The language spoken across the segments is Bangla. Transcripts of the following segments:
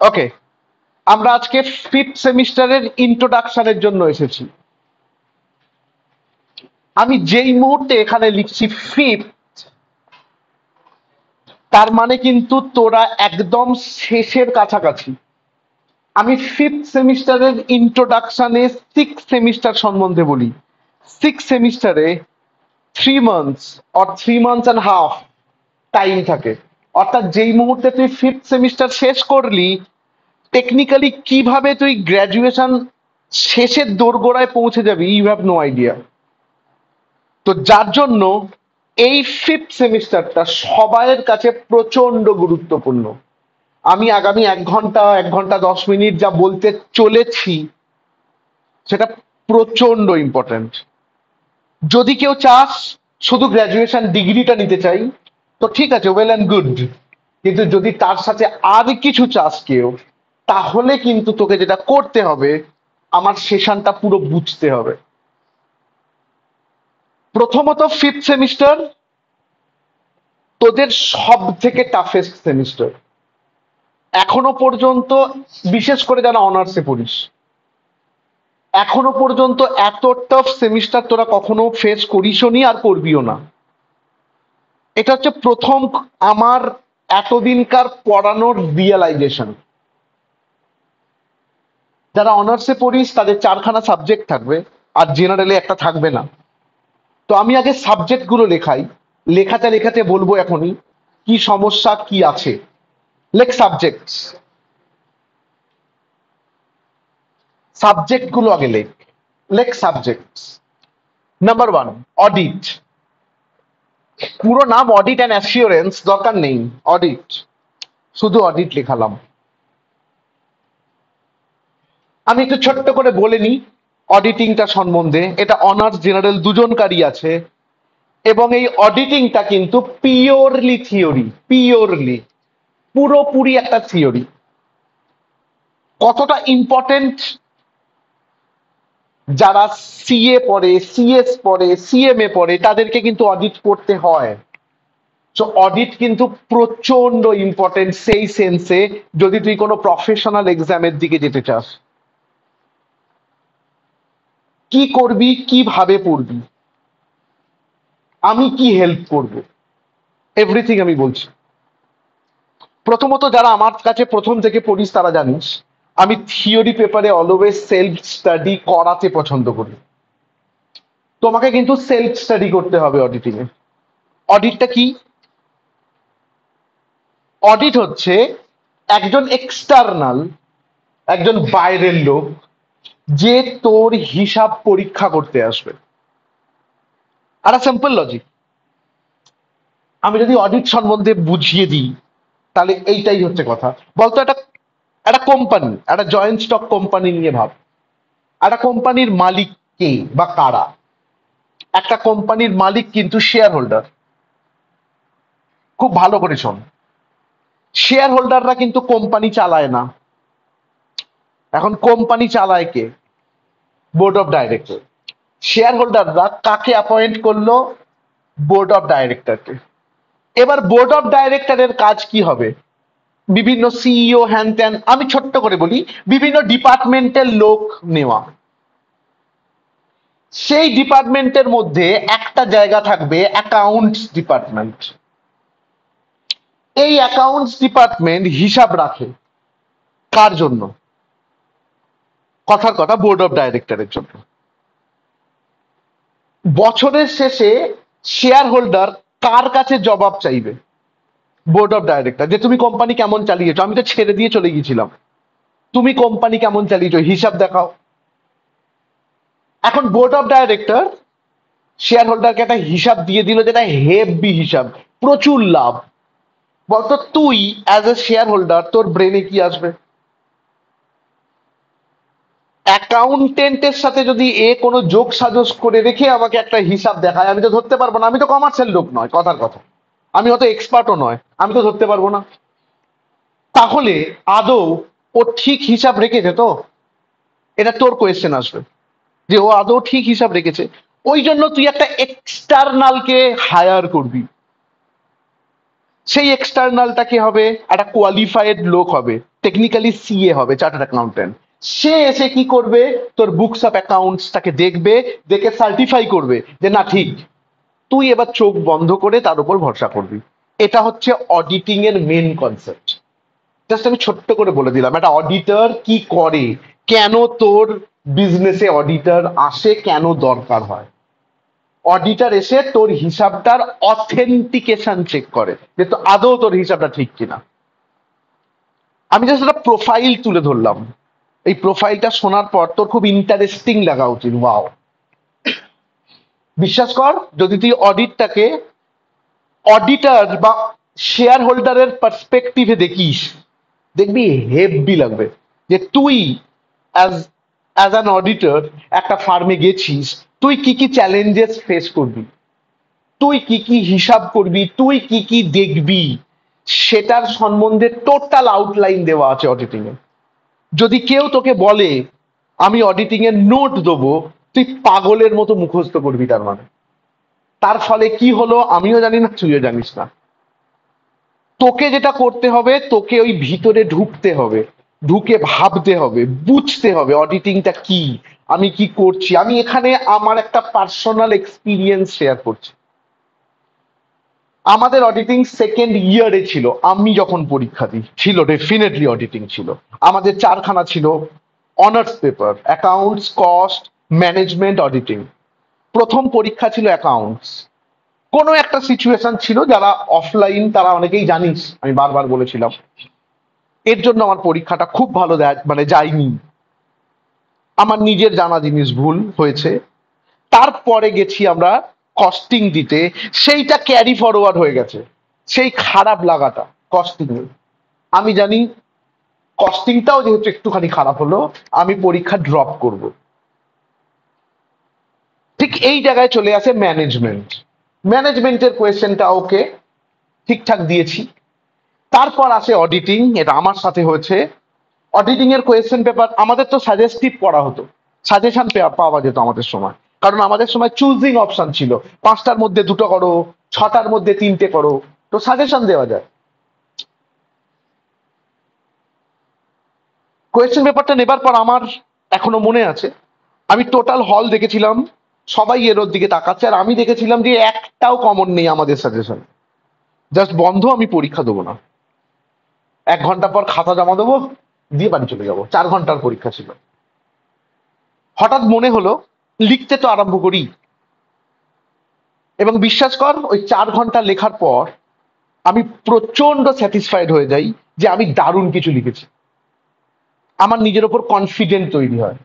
ওকে, আমরা আজকে ফিফথ সেমিস্টারের ইন্ট্রোডাকশনের জন্য এসেছি। আমি যেই মুহূর্তে এখানে লিখছি ফিফথ, তার মানে কিন্তু তোরা একদম শেষের কাছাকাছি। আমি ফিফথ সেমিস্টারের ইন্ট্রোডাকশনে সিক্স সেমিস্টার সম্বন্ধে বলি। সিক্স সেমিস্টারে 3 months or 3 months and half time থাকে। অর্থাৎ যেই মুহূর্তে তুই ফিফথ সেমিস্টার শেষ করলি, টেকনিক্যালি কিভাবে তুই গ্র্যাজুয়েশন শেষের দোরগোড়ায় পৌঁছে যাবি, ইউ হ্যাভ নো আইডিয়া। তো যার জন্য এই ফিফথ সেমিস্টারটা সবাইয়ের কাছে প্রচন্ড গুরুত্বপূর্ণ। আমি আগামী 1 ঘন্টা 1 ঘন্টা 10 মিনিট যা বলতে চলেছি সেটা প্রচন্ড ইম্পর্টেন্ট। যদি কেউ চাস শুধু গ্র্যাজুয়েশন ডিগ্রিটা নিতে চাই, তো ঠিক আছে, ওয়েল অ্যান্ড গুড। কিন্তু যদি তার সাথে আর কিছু চাস কেউ, তাহলে কিন্তু তোকে যেটা করতে হবে, আমার সেশনটা পুরো বুঝতে হবে। প্রথমত ফিফথ সেমিস্টার তোদের সব থেকে টাফেস্ট সেমিস্টার এখনো পর্যন্ত। বিশেষ করে যারা অনার্সে পড়িস, এখনো পর্যন্ত এত টাফ সেমিস্টার তোরা কখনো ফেস করিসও নি, আর করবিও না। এটা হচ্ছে প্রথম আমার এতদিনকার পড়ানোর রিয়েলাইজেশন। যারা অনার্সে পড়িস তাদের 4খানা সাবজেক্ট থাকবে, আর জেনারেলে একটা থাকবে না। তো আমি আগে সাবজেক্ট গুলো লেখাই, লেখাতে লেখাতে বলবো এখনই কি সমস্যা কি আছে। লেখ সাবজেক্টস, সাবজেক্ট গুলো আগে লেখ। লেখ সাবজেক্টস। Number 1, audit. পুরো নাম অডিট অ্যান্ড অ্যাসিওরেন্স দরকার নেই, অডিট, শুধু অডিট লেখালাম। আমি একটু ছোট্ট করে বলে নিই অডিটিংটা সম্বন্ধে। এটা অনার্স জেনারেল দুজনকারই আছে, এবং এই অডিটিংটা কিন্তু পিওরলি থিওরি, পিওরলি পুরোপুরি একটা থিওরি। কতটা ইম্পর্টেন্ট, যারা সিএ পড়ে, সিএস পড়ে, সিএমএ পড়ে, তাদেরকে কিন্তু অডিট করতে হয়। তো অডিট কিন্তু প্রচন্ড ইম্পর্টেন্ট সেই সেন্সে, যদি তুই কোনো প্রফেশনাল এক্সামের দিকে যেতে চাস। কি করবি, কিভাবে পড়বি, আমি কি হেল্প করব, এভরিথিং আমি বলছি। প্রথমত যারা আমার কাছে প্রথম থেকে পড়িস তারা জানিস আমি থিওরি পেপারে অলওয়েজ সেলফ স্টাডি করাতে পছন্দ করি। তোমাকে কিন্তু সেলফ স্টাডি করতে হবে অডিটিং এ। অডিটটা কি? অডিট হচ্ছে একজন এক্সটার্নাল, একজন বাইরের লোক, যে তোর হিসাব পরীক্ষা করতে আসবে। একটা সিম্পল লজিক, আমি যদি অডিট সম্বন্ধে বুঝিয়ে দিই তাহলে এইটাই হচ্ছে কথা। বলতো একটা একটা কোম্পানি, একটা জয়েন্ট স্টক কোম্পানি নিয়ে ভাব। একটা কোম্পানির মালিক কে বা কারা? একটা কোম্পানির মালিক কিন্তু শেয়ার হোল্ডার। খুব ভালো করে শোন, শেয়ার হোল্ডাররা কিন্তু কোম্পানি চালায় না। এখন কোম্পানি চালায় কে? Board of director. শেয়ার হোল্ডাররা কাকে অ্যাপয়েন্ট করলো? বোর্ড অফ ডাইরেক্টরকে। এবার বোর্ড অফ ডাইরেক্টরের কাজ কি হবে? বিভিন্ন সিইও হ্যান ত্যান, আমি ছোট্ট করে বলি, বিভিন্ন ডিপার্টমেন্টের লোক নেওয়া। সেই ডিপার্টমেন্টের মধ্যে একটা জায়গা থাকবে অ্যাকাউন্টস ডিপার্টমেন্ট। এই অ্যাকাউন্টস ডিপার্টমেন্ট হিসাব রাখে কার জন্য? কথার কথা, বোর্ড অফ ডাইরেক্টরের জন্য। বছরের শেষে শেয়ার হোল্ডার কার কাছে জবাব চাইবে? বোর্ড অফ ডাইরেক্টর, যে তুমি কোম্পানি কেমন চালিয়েছো, আমি তো ছেড়ে দিয়ে চলে গিয়েছিলাম, তুমি কোম্পানি কেমন চালিয়েছো হিসাব দেখাও। এখন বোর্ড অফ ডাইরেক্টর শেয়ার হোল্ডারকে একটা হিসাব দিয়ে দিল, যেটা হেভি হিসাব, প্রচুর লাভ। বলতো তুই অ্যাজ এ শেয়ার হোল্ডার তোর ব্রেনে কি আসবে? অ্যাকাউন্টেন্টের সাথে যদি এ কোনো যোগ সাজস করে রেখে আমাকে একটা হিসাব দেখায়, আমি তো ধরতে পারবো না, আমি তো কমার্সের লোক নয়, কথার কথা, আমি অত এক্সপার্টও নয়, আমি তো ধরতে পারবো না। তাহলে আদৌ ও ঠিক হিসাব রেখেছে তো? এটা তোর কোয়েশ্চেন আসবে, যে ও আদৌ ঠিক হিসাব রেখেছে। ওই জন্য তুই একটা এক্সটার্নালকে হায়ার করবি। সেই এক্সটার্নালটা কি হবে? একটা কোয়ালিফাইড লোক হবে, টেকনিক্যালি সিএ হবে, চার্টার্ড অ্যাকাউন্টেন্ট। সে এসে কি করবে, তোর বুকস অফ অ্যাকাউন্টসটাকে দেখবে, দেখে সার্টিফাই করবে যে না ঠিক, তুই এবার চোখ বন্ধ করে তার উপর ভরসা করবি। এটা হচ্ছে অডিটিং এর মেন কনসেপ্ট। জাস্ট আমি ছোট্ট করে বলে দিলাম একটা অডিটর কি করে, কেন তোর বিজনেসে অডিটর আসে, কেন দরকার হয়। অডিটর এসে তোর হিসাবটার অথেন্টিকেশন চেক করে যে তো আদৌ তোর হিসাবটা ঠিক কিনা। আমি জাস্ট একটা প্রোফাইল তুলে ধরলাম, এই প্রোফাইলটা শোনার পর তোর খুব ইন্টারেস্টিং লাগা উচিত। ওয়াও, বিশ্বাস কর, যদি তুই অডিটটাকে অডিটর বা শেয়ার হোল্ডারের পার্সপেক্টিভে দেখিস, দেখবি হেভি লাগবে। যে তুই অ্যাজ অ্যাজ অ্যান অডিটর একটা ফার্মে গেছিস, তুই কি কি চ্যালেঞ্জেস ফেস করবি, তুই কি কি হিসাব করবি, তুই কি কি দেখবি, সেটার সম্বন্ধে টোটাল আউটলাইন দেওয়া আছে অডিটিং এ। যদি কেউ তোকে বলে আমি অডিটিং এর নোট দেবো, তুই পাগলের মতো মুখস্থ করবি। তার মানে তার ফলে কি হলো আমিও জানি না, তুইও জানিস না। তোকে যেটা করতে হবে, তোকে ওই ভিতরে ঢুকতে হবে, ঢুকে ভাবতে হবে, বুঝতে হবে অডিটিংটা কি, আমি কি করছি। আমি এখানে আমার একটা পার্সোনাল এক্সপিরিয়েন্স শেয়ার করছি। আমাদের অডিটিং সেকেন্ড ইয়ারে ছিল, আমি যখন পরীক্ষা দিই ছিল, ডেফিনেটলি অডিটিং ছিল। আমাদের চারখানা ছিল honours paper, accounts, cost, management, auditing. প্রথম পরীক্ষা ছিল অ্যাকাউন্টস। কোনো একটা সিচুয়েশন ছিল, যারা অফলাইন তারা অনেকেই জানিস, আমি বারবার বলেছিলাম, এর জন্য আমার পরীক্ষাটা খুব ভালো মানে যায়নি। আমার নিজের জানা জিনিস ভুল হয়েছে। তারপরে গেছি আমরা কস্টিং দিতে, সেইটা ক্যারি ফরওয়ার্ড হয়ে গেছে, সেই খারাপ লাগাটা কস্টিং। আমি জানি কস্টিংটাও যেহেতু একটুখানি খারাপ হলো, আমি পরীক্ষা ড্রপ করব। ঠিক এই জায়গায় চলে আসে ম্যানেজমেন্ট। ম্যানেজমেন্টের কোয়েশ্চেনটা ওকে ঠিকঠাক দিয়েছি। তারপর আসে অডিটিং, এটা আমার সাথে হয়েছে। অডিটিং এর কোয়েশ্চেন পেপার আমাদের তো সাজেস্টিভ পড়া হতো, সাজেশন পাওয়া যেত আমাদের সময়, কারণ আমাদের সময় চুজিং অপশন ছিল, পাঁচটার মধ্যে দুটো করো, ছটার মধ্যে তিনটে করো, তো সাজেশন দেওয়া যায়। কোয়েশ্চেন পেপারটা নেবার পর আমার এখনো মনে আছে, আমি টোটাল হল দেখেছিলাম, সবাই এর ওর দিকে তাকাচ্ছে, আর আমি দেখেছিলাম যে একটাও কমন নেই আমাদের সাজেশন। জাস্ট বন্ধ, আমি পরীক্ষা দেবো না। 1 ঘন্টা পর খাতা জমা দেবো, দিয়ে বাড়ি চলে যাবো। 4 ঘন্টার পরীক্ষা ছিল। হঠাৎ মনে হলো লিখতে তো আরম্ভ করি, এবং বিশ্বাস কর ওই 4 ঘন্টা লেখার পর আমি প্রচন্ড স্যাটিসফাইড হয়ে যাই যে আমি দারুণ কিছু লিখেছি। আমার নিজের ওপর কনফিডেন্ট তৈরি হয়,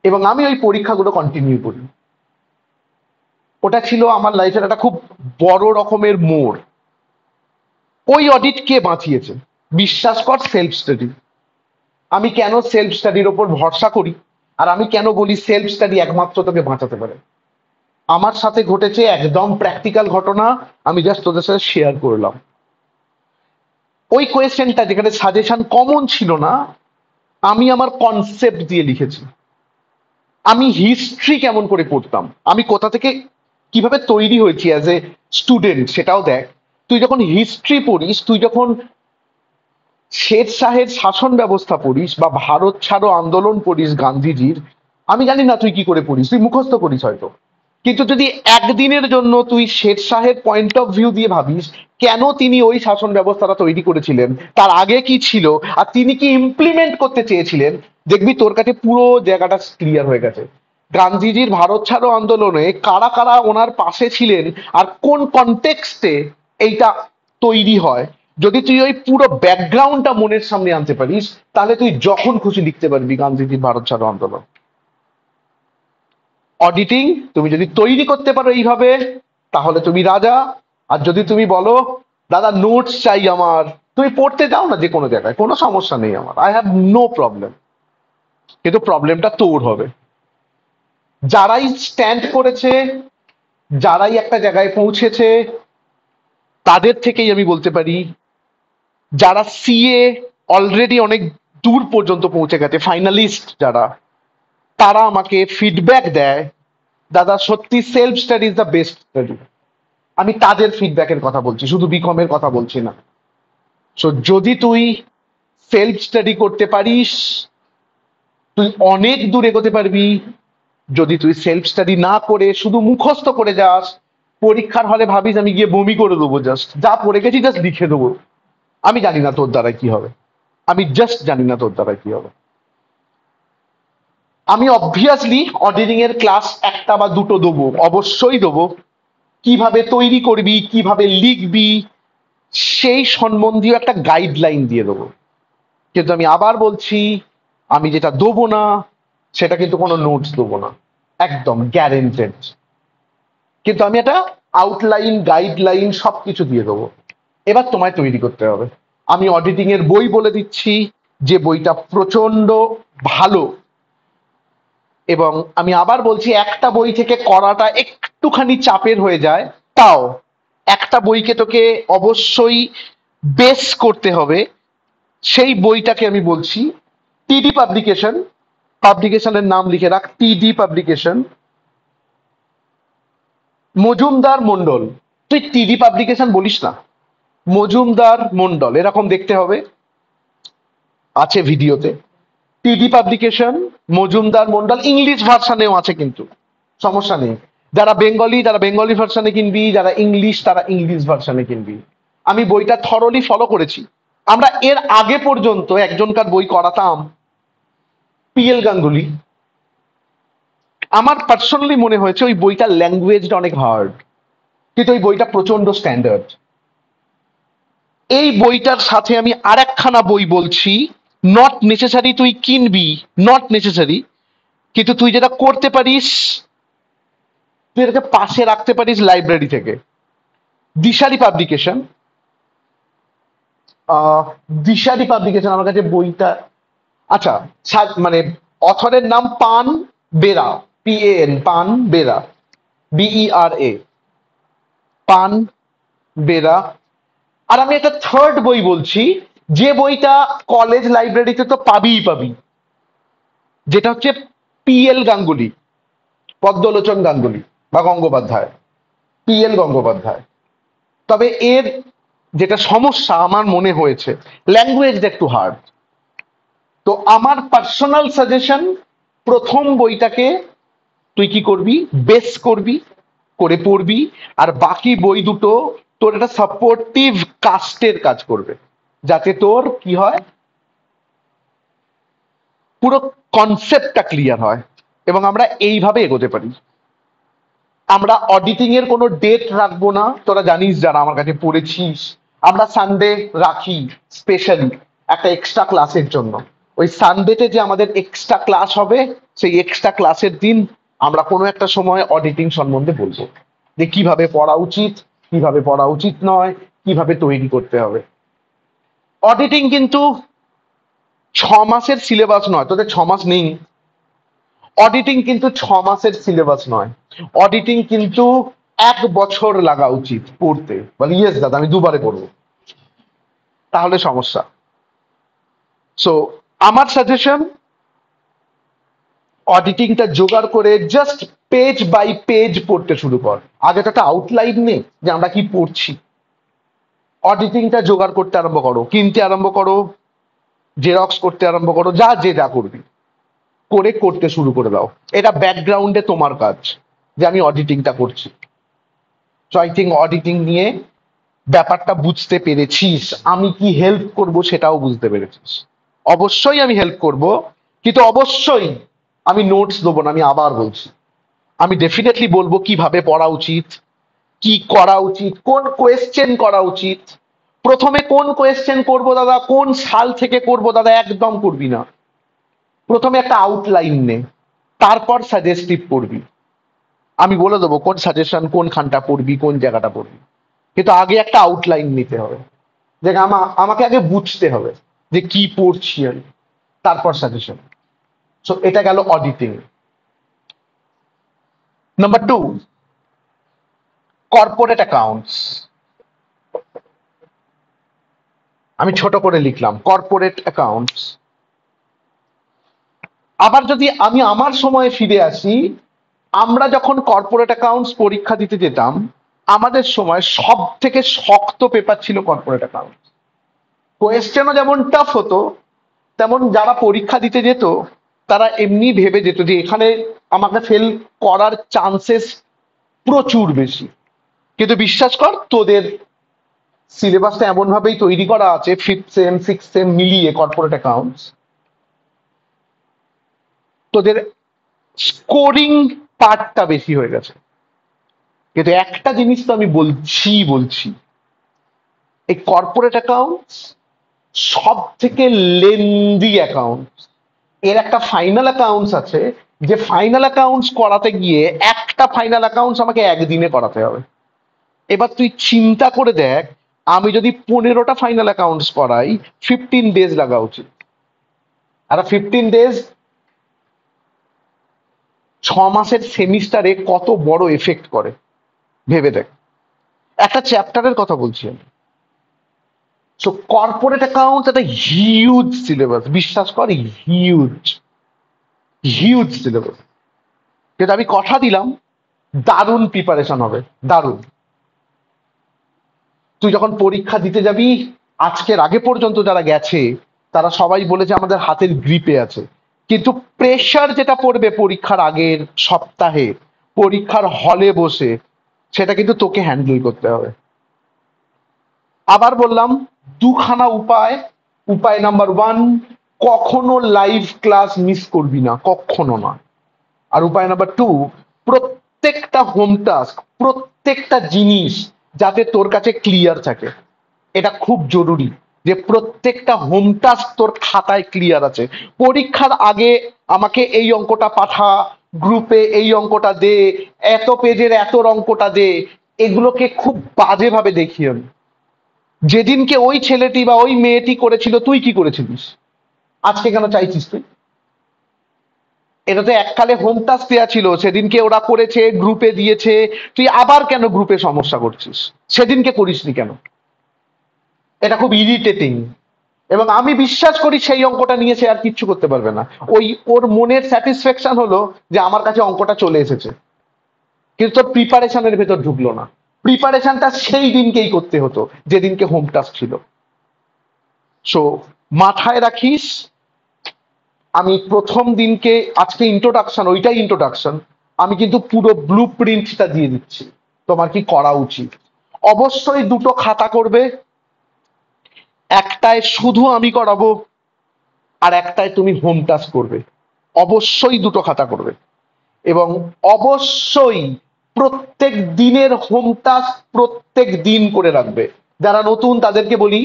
এবং আমি ওই পরীক্ষাগুলো কন্টিনিউ করি। ওটা ছিল আমার লাইফের একটা খুব বড় রকমের মোড়। ওই অডিট কে বাঁচিয়েছে? বিশ্বাস কর, সেলফ স্টাডি। আমি কেন সেলফ স্টাডির ওপর ভরসা করি, আর আমি কেন বলি সেলফ স্টাডি একমাত্র তোকে বাঁচাতে পারে, আমার সাথে ঘটেছে একদম প্র্যাকটিক্যাল ঘটনা, আমি জাস্ট তোদের সাথে শেয়ার করলাম। ওই কোয়েশ্চেনটা যেখানে সাজেশন কমন ছিল না, আমি আমার কনসেপ্ট দিয়ে লিখেছি। আমি হিস্ট্রি কেমন করে পড়তাম, আমি কোথা থেকে কিভাবে তৈরি হয়েছি অ্যাজ এ স্টুডেন্ট, সেটাও দেখ। তুই যখন হিস্ট্রি পড়িস, তুই যখন শের শাহের শাসন ব্যবস্থা পড়িস, বা ভারত ছাড়ো আন্দোলন পড়িস গান্ধীজির, আমি জানি না তুই কি করে পড়িস, তুই মুখস্থ করিস হয়তো, কিন্তু যদি একদিনের জন্য তুই শের শাহের পয়েন্ট অফ ভিউ দিয়ে ভাবিস কেন তিনি ওই শাসন ব্যবস্থাটা তৈরি করেছিলেন, তার আগে কি ছিল, আর তিনি কি ইমপ্লিমেন্ট করতে চেয়েছিলেন, দেখবি তোর কাছে পুরো জায়গাটা ক্লিয়ার হয়ে গেছে। গান্ধীজির ভারত ছাড়ো আন্দোলনে কারা কারা ওনার পাশে ছিলেন, আর কোন কনটেক্সটে এইটা তৈরি হয়, যদি তুই ওই পুরো ব্যাকগ্রাউন্ডটা মনের সামনে আনতে পারিস, তাহলে তুই যখন খুশি লিখতে পারবি গান্ধীজির ভারত ছাড়ো আন্দোলন। অডিটিং তুমি যদি তৈরি করতে পারো এইভাবে, তাহলে তুমি রাজা। আর যদি তুমি বলো দাদা নোটস চাই আমার, তুমি পড়তে যাও না যে কোনো জায়গায়, কোনো সমস্যা নেই আমার, আই হ্যাভ নো প্রবলেম। কিন্তু প্রবলেমটা তোর হবে। যারাই স্ট্যান্ড করেছে, যারাই একটা জায়গায় পৌঁছেছে, তাদের থেকেই আমি বলতে পারি, যারা সিএ অলরেডি অনেক দূর পর্যন্ত পৌঁছে গেছে, ফাইনালিস্ট যারা, তারা আমাকে ফিডব্যাক দেয়, দাদা সত্যি self study is the best study. আমি তাদের ফিডব্যাকের কথা বলছি, শুধু বিকমের কথা বলছি না। সো যদি তুই সেলফ স্টাডি করতে পারিস তুই অনেক দূর এগোতে পারবি। যদি তুই সেলফ স্টাডি না করে শুধু মুখস্থ করে যাস, পরীক্ষার হলে ভাবিস আমি গিয়ে বমি করে দেবো, জাস্ট যা পড়ে গেছি জাস্ট লিখে দেবো, আমি জানি না তোর দ্বারা কি হবে, আমি জাস্ট জানি না তোর দ্বারা কি হবে। আমি অবভিয়াসলি অডিটিং এর ক্লাস একটা বা দুটো দেবো, অবশ্যই দেবো। কিভাবে তৈরি করবি, কিভাবে লিখবি, সেই সম্বন্ধীয় একটা গাইডলাইন দিয়ে দেবো। কিন্তু আমি আবার বলছি, আমি যেটা দেবো না সেটা কিন্তু কোনো নোটস দেবো না, একদম গ্যারেন্টেড। কিন্তু আমি একটা আউটলাইন, গাইডলাইন সবকিছু দিয়ে দেবো। এবার তোমায় তৈরি করতে হবে। আমি অডিটিং এর বই বলে দিচ্ছি, যে বইটা প্রচন্ড ভালো। এবং আমি আবার বলছি, একটা বই থেকে করাটা একটুখানি চাপের হয়ে যায়, তাও একটা বইকে তোকে অবশ্যই বেস করতে হবে। সেই বইটাকে আমি বলছি টিডি পাবলিকেশন, পাবলিকেশনের নাম লিখে রাখ, টিডি পাবলিকেশন, মজুমদার মন্ডল। তুই টিডি পাবলিকেশন বলিস না, মজুমদার মন্ডল এরকম দেখতে হবে, আছে ভিডিওতে। টিডি পাবলিকেশন, মজুমদার মন্ডল, ইংলিশ ভার্সানেও আছে, কিন্তু সমস্যা নেই। যারা বেঙ্গলি তারা বেঙ্গলি ভার্সানে কিনবি, যারা ইংলিশ তারা ইংলিশ ভার্সানে কিনবি। আমি বইটা থরলি ফলো করেছি। আমরা এর আগে পর্যন্ত একজনকার বই করাতাম, পিএল গাঙ্গুলি। আমার পার্সোনালি মনে হয়েছে ওই বইটার ল্যাঙ্গুয়েজটা অনেক হার্ড, কিন্তু ওই বইটা প্রচন্ড স্ট্যান্ডার্ড। এই বইটার সাথে আমি আর একখানা বই বলছি, নট নেসেসারি তুই কিনবি, নট নেসেসারি, কিন্তু তুই যেটা করতে পারিস, তুই এটাকে পাশে রাখতে পারিস লাইব্রেরি থেকে। দিশারি পাবলিকেশন, দিশারি পাবলিকেশন আমার কাছে বইটা, আচ্ছা, মানে অথরের নাম পান বেরা, PAN, পান বেরা, BERA, পান বেরা। আর আমি একটা থার্ড বই বলছি, যে বইটা কলেজ লাইব্রেরিতে তো পাবিই পাবি, যেটা হচ্ছে PL গাঙ্গুলি, পদ্মলোচন গাঙ্গুলি বা গঙ্গোপাধ্যায়, PL গঙ্গোপাধ্যায়। তবে এর যেটা সমস্যা আমার মনে হয়েছে, ল্যাঙ্গুয়েজটা একটু হার্ড। তো আমার পার্সোনাল সাজেশন, প্রথম বইটাকে তুই কি করবি, বেস করবি, করে পড়বি। আর বাকি বই দুটো তোর একটা সাপোর্টিভ কাস্টের কাজ করবে, যাতে তোর কি হয়, পুরো কনসেপ্টটা ক্লিয়ার হয় এবং আমরা এইভাবে এগোতে পারি। আমরা অডিটিং এর কোনো ডেট রাখবো না, তোরা জানিস যারা আমার কাছে পড়েছিস, আমরা সানডে রাখি স্পেশালি একটা এক্সট্রা ক্লাসের জন্য। ওই সানডেতে যে আমাদের এক্সট্রা ক্লাস হবে, সেই এক্সট্রা ক্লাসের দিন আমরা কোনো একটা সময় অডিটিং সম্বন্ধে বলবো, যে কিভাবে পড়া উচিত, কিভাবে পড়া উচিত নয়, কিভাবে তৈরি করতে হবে। অডিটিং কিন্তু 6 মাসের সিলেবাস নয়, তোদের 6 মাস নেই। অডিটিং কিন্তু 6 মাসের সিলেবাস নয়, অডিটিং কিন্তু 1 বছর লাগা উচিত পড়তে। বলে ইয়েস দাদা আমি দুবারে পড়বো, তাহলে সমস্যা। সো আমার সাজেশন, অডিটিংটা জোগাড় করে জাস্ট পেজ বাই পেজ পড়তে শুরু কর। আগে তো একটা আউটলাইন নেই যে আমরা কি পড়ছি। অডিটিংটা জোগাড় করতে আরম্ভ করো, কিনতে আরম্ভ করো, জেরক্স করতে আরম্ভ করো, যা যে যা করবি করে করতে শুরু করে দাও। এটা ব্যাকগ্রাউন্ডে তোমার কাজ, যে আমি অডিটিংটা করছি। সো আই থিঙ্ক অডিটিং নিয়ে ব্যাপারটা বুঝতে পেরেছিস, আমি কি হেল্প করব সেটাও বুঝতে পেরেছিস। অবশ্যই আমি হেল্প করব, কিন্তু অবশ্যই আমি নোটস দেবো না। আমি আবার বলছি, আমি ডেফিনেটলি বলবো কিভাবে পড়া উচিত, কি করা উচিত, কোন কোয়েশ্চেন করা উচিত, প্রথমে কোন কোয়েশ্চেন করবো দাদা, কোন সাল থেকে করবো দাদা, একদম করবি না। প্রথমে একটা আউটলাইন নে, তারপর সাজেস্টিভ পড়বি। আমি বলে দেবো কোন সাজেশন কোন খানটা পড়বি, কোন জায়গাটা পড়বি, কিন্তু আগে একটা আউটলাইন নিতে হবে, যে আমাকে আগে বুঝতে হবে যে কি পড়ছি আমি, তারপর সাজেশন। সো এটা গেল অডিটিং। Number 2, corporate accounts. আমি ছোট করে লিখলাম কর্পোরেট অ্যাকাউন্টস। আবার যদি আমি আমার সময়ে ফিরে আসি, আমরা যখন কর্পোরেট অ্যাকাউন্টস পরীক্ষা দিতে যেতাম, আমাদের সময় সব থেকে শক্ত পেপার ছিল কর্পোরেট অ্যাকাউন্টস। কোয়েশ্চেনও যেমন টাফ হতো, তেমন যারা পরীক্ষা দিতে যেত তারা এমনি ভেবে যেত যে এখানে আমাকে ফেল করার চান্সেস প্রচুর বেশি। কিন্তু বিশ্বাস কর, তোদের সিলেবাসটা এমন ভাবেই তৈরি করা আছে, ফিফথ সেম সিক্স সেম মিলিয়ে কর্পোরেট অ্যাকাউন্টস, তোদের স্কোরিং পার্টটা বেশি হয়ে গেছে। কিন্তু একটা জিনিস তো আমি বলছি, এই কর্পোরেট অ্যাকাউন্টস সব থেকে লেন্দি অ্যাকাউন্ট। এর একটা ফাইনাল অ্যাকাউন্টস আছে, যে ফাইনাল অ্যাকাউন্টস করাতে গিয়ে একটা ফাইনাল অ্যাকাউন্টস আমাকে একদিনে করাতে হবে। এবার তুই চিন্তা করে দেখ, আমি যদি 15টা ফাইনাল অ্যাকাউন্টস করাই, 15 ডেজ লাগা উচিত। আর 15 ডেজ 6 মাসের সেমিস্টারে কত বড় এফেক্ট করে ভেবে দেখ। একটা চ্যাপ্টারের কথা বলছি আমি। সো কর্পোরেট অ্যাকাউন্টস একটা হিউজ সিলেবাস, বিশ্বাস কর, হিউজ হিউজ সিলেবাস। কিন্তু আমি কথা দিলাম দারুণ প্রিপারেশন হবে, দারুণ। তুই যখন পরীক্ষা দিতে যাবি, আজকের আগে পর্যন্ত যারা গেছে তারা সবাই বলেছে আমাদের হাতের গ্রিপে আছে। কিন্তু প্রেশার যেটা পড়বে পরীক্ষার আগের সপ্তাহে পরীক্ষার হলে বসে, সেটা কিন্তু তোকে হ্যান্ডেল করতে হবে। আবার বললাম, দুখানা উপায়। উপায় নাম্বার ওয়ান, কখনো লাইভ ক্লাস মিস করবি না, কখনো না। আর উপায় নাম্বার টু, প্রত্যেকটা হোম টাস্ক, প্রত্যেকটা জিনিস যাতে তোর কাছে ক্লিয়ার থাকে। এটা খুব জরুরি যে প্রত্যেকটা হোম টাস্ক তোর খাতায় ক্লিয়ার আছে। পরীক্ষার আগে আমাকে এই অঙ্কটা পাঠা, গ্রুপে এই অঙ্কটা দে, এত পেজের এত অঙ্কটা দে, এগুলোকে খুব বাজেভাবে দেখিও। যেদিনকে ওই ছেলেটি বা ওই মেয়েটি করেছিল, তুই কি করেছিলিস? আজকে কেন চাইছিস তুই? এটা তো এককালে হোম টাস্ক দেওয়া ছিল, সেদিনকে ওরা করেছে, গ্রুপে দিয়েছে, তুই আবার কেন গ্রুপে সমস্যা করছিস? সেদিনকে করিসনি কেন? এটা খুব ইরিটেটিং। এবং আমি বিশ্বাস করি সেই অঙ্কটা নিয়ে সে আর কিচ্ছু করতে পারবে না। ওই ওর মনের স্যাটিসফ্যাকশন হলো যে আমার কাছে অঙ্কটা চলে এসেছে, কিন্তু তোর প্রিপারেশনের ভেতর ঢুকলো না। প্রিপারেশনটা সেই দিনকেই করতে হতো যেদিনকে হোম টাস্ক ছিল। সো মাথায় রাখিস, আমি প্রথম দিনকে, আজকে ইন্ট্রোডাকশন, ওইটাই ইন্ট্রোডাকশন, আমি কিন্তু পুরো ব্লু প্রিন্টটা দিয়ে দিচ্ছি তোমার কি করা উচিত। অবশ্যই দুটো খাতা করবে, একটায় শুধু আমি করাবো আর একটায় তুমি হোম টাস্ক করবে। অবশ্যই দুটো খাতা করবে এবং অবশ্যই প্রত্যেক দিনের হোম টাস্ক প্রত্যেক দিন করে রাখবে। যারা নতুন তাদেরকে বলি,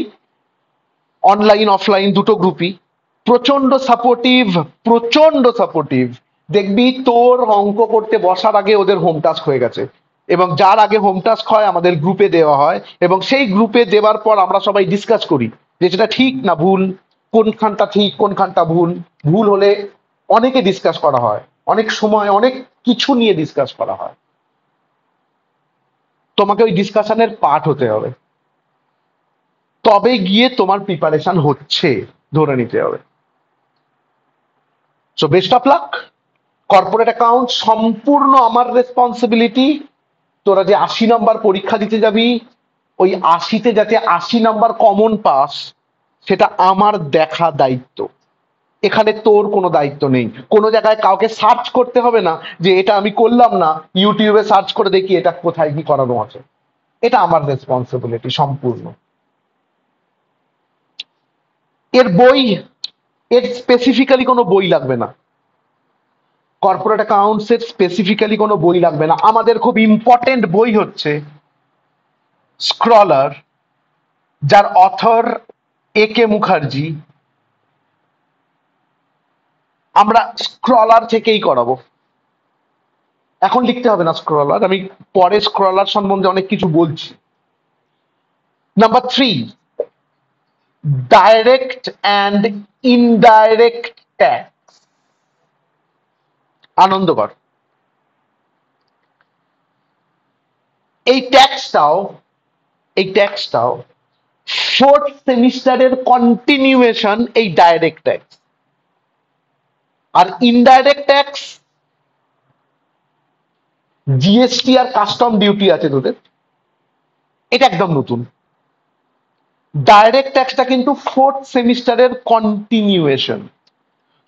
অনলাইন অফলাইন দুটো গ্রুপই প্রচন্ড সাপোর্টিভ, প্রচন্ড সাপোর্টিভ। দেখবি তোর অঙ্ক করতে বসার আগে ওদের হোম টাস্ক হয়ে গেছে, এবং যার আগে হোম টাস্ক হয় আমাদের গ্রুপে দেওয়া হয়, এবং সেই গ্রুপে দেওয়ার পর আমরা সবাই ডিসকাস করি যে সেটা ঠিক না ভুল, কোনখানটা ঠিক কোনখানটা ভুল। ভুল হলে অনেকে ডিসকাস করা হয়, অনেক সময় অনেক কিছু নিয়ে ডিসকাস করা হয়। তোমাকে ওই ডিসকাশনের পার্ট হতে হবে, তবে গিয়ে তোমার প্রিপারেশন হচ্ছে ধরে নিতে হবে। So best of luck. Corporate account সম্পূর্ণ আমার রেসপন্সিবিলিটি। তোরা যে 80 নম্বর পরীক্ষা দিতে যাবি, ওই 80তে যাতে 80 নম্বর কমন পাস, সেটা আমার দেখা দায়িত্ব। এখানে তোর কোনো দায়িত্ব নেই। কোনো জায়গায় কাউকে সার্চ করতে হবে না যে এটা আমি করলাম না, ইউটিউবে সার্চ করে দেখি এটা কোথায় কি করানো আছে। এটা আমার রেসপন্সিবিলিটি সম্পূর্ণ। এর বই, এর স্পেসিফিক্যালি কোনো বই লাগবে না। কর্পোরেট অ্যাকাউন্টস এর স্পেসিফিক্যালি কোনো বই লাগবে না। আমাদের খুব ইম্পর্টেন্ট বই হচ্ছে স্ক্রলার, যার অথর AK মুখার্জি। আমরা স্ক্রলার থেকেই করাবো, এখন লিখতে হবে না স্ক্রলার, আমি পরে স্ক্রলার সম্বন্ধে অনেক কিছু বলছি। Number 3, direct and indirect tax. আনন্দকর এই ট্যাক্সটাও, এই ট্যাক্সটাও ফোর্থ সেমিস্টারের কন্টিনিউয়েশন, এই ডাইরেক্ট ট্যাক্স। আর ইনডাইরেক্ট ট্যাক্স, জিএসটি আর কাস্টম ডিউটি আছে তোদের, এটা একদম নতুন। ডাইরেক্ট ট্যাক্সটা কিন্তু ফোর্থ সেমিস্টারের কন্টিনিউয়েশন।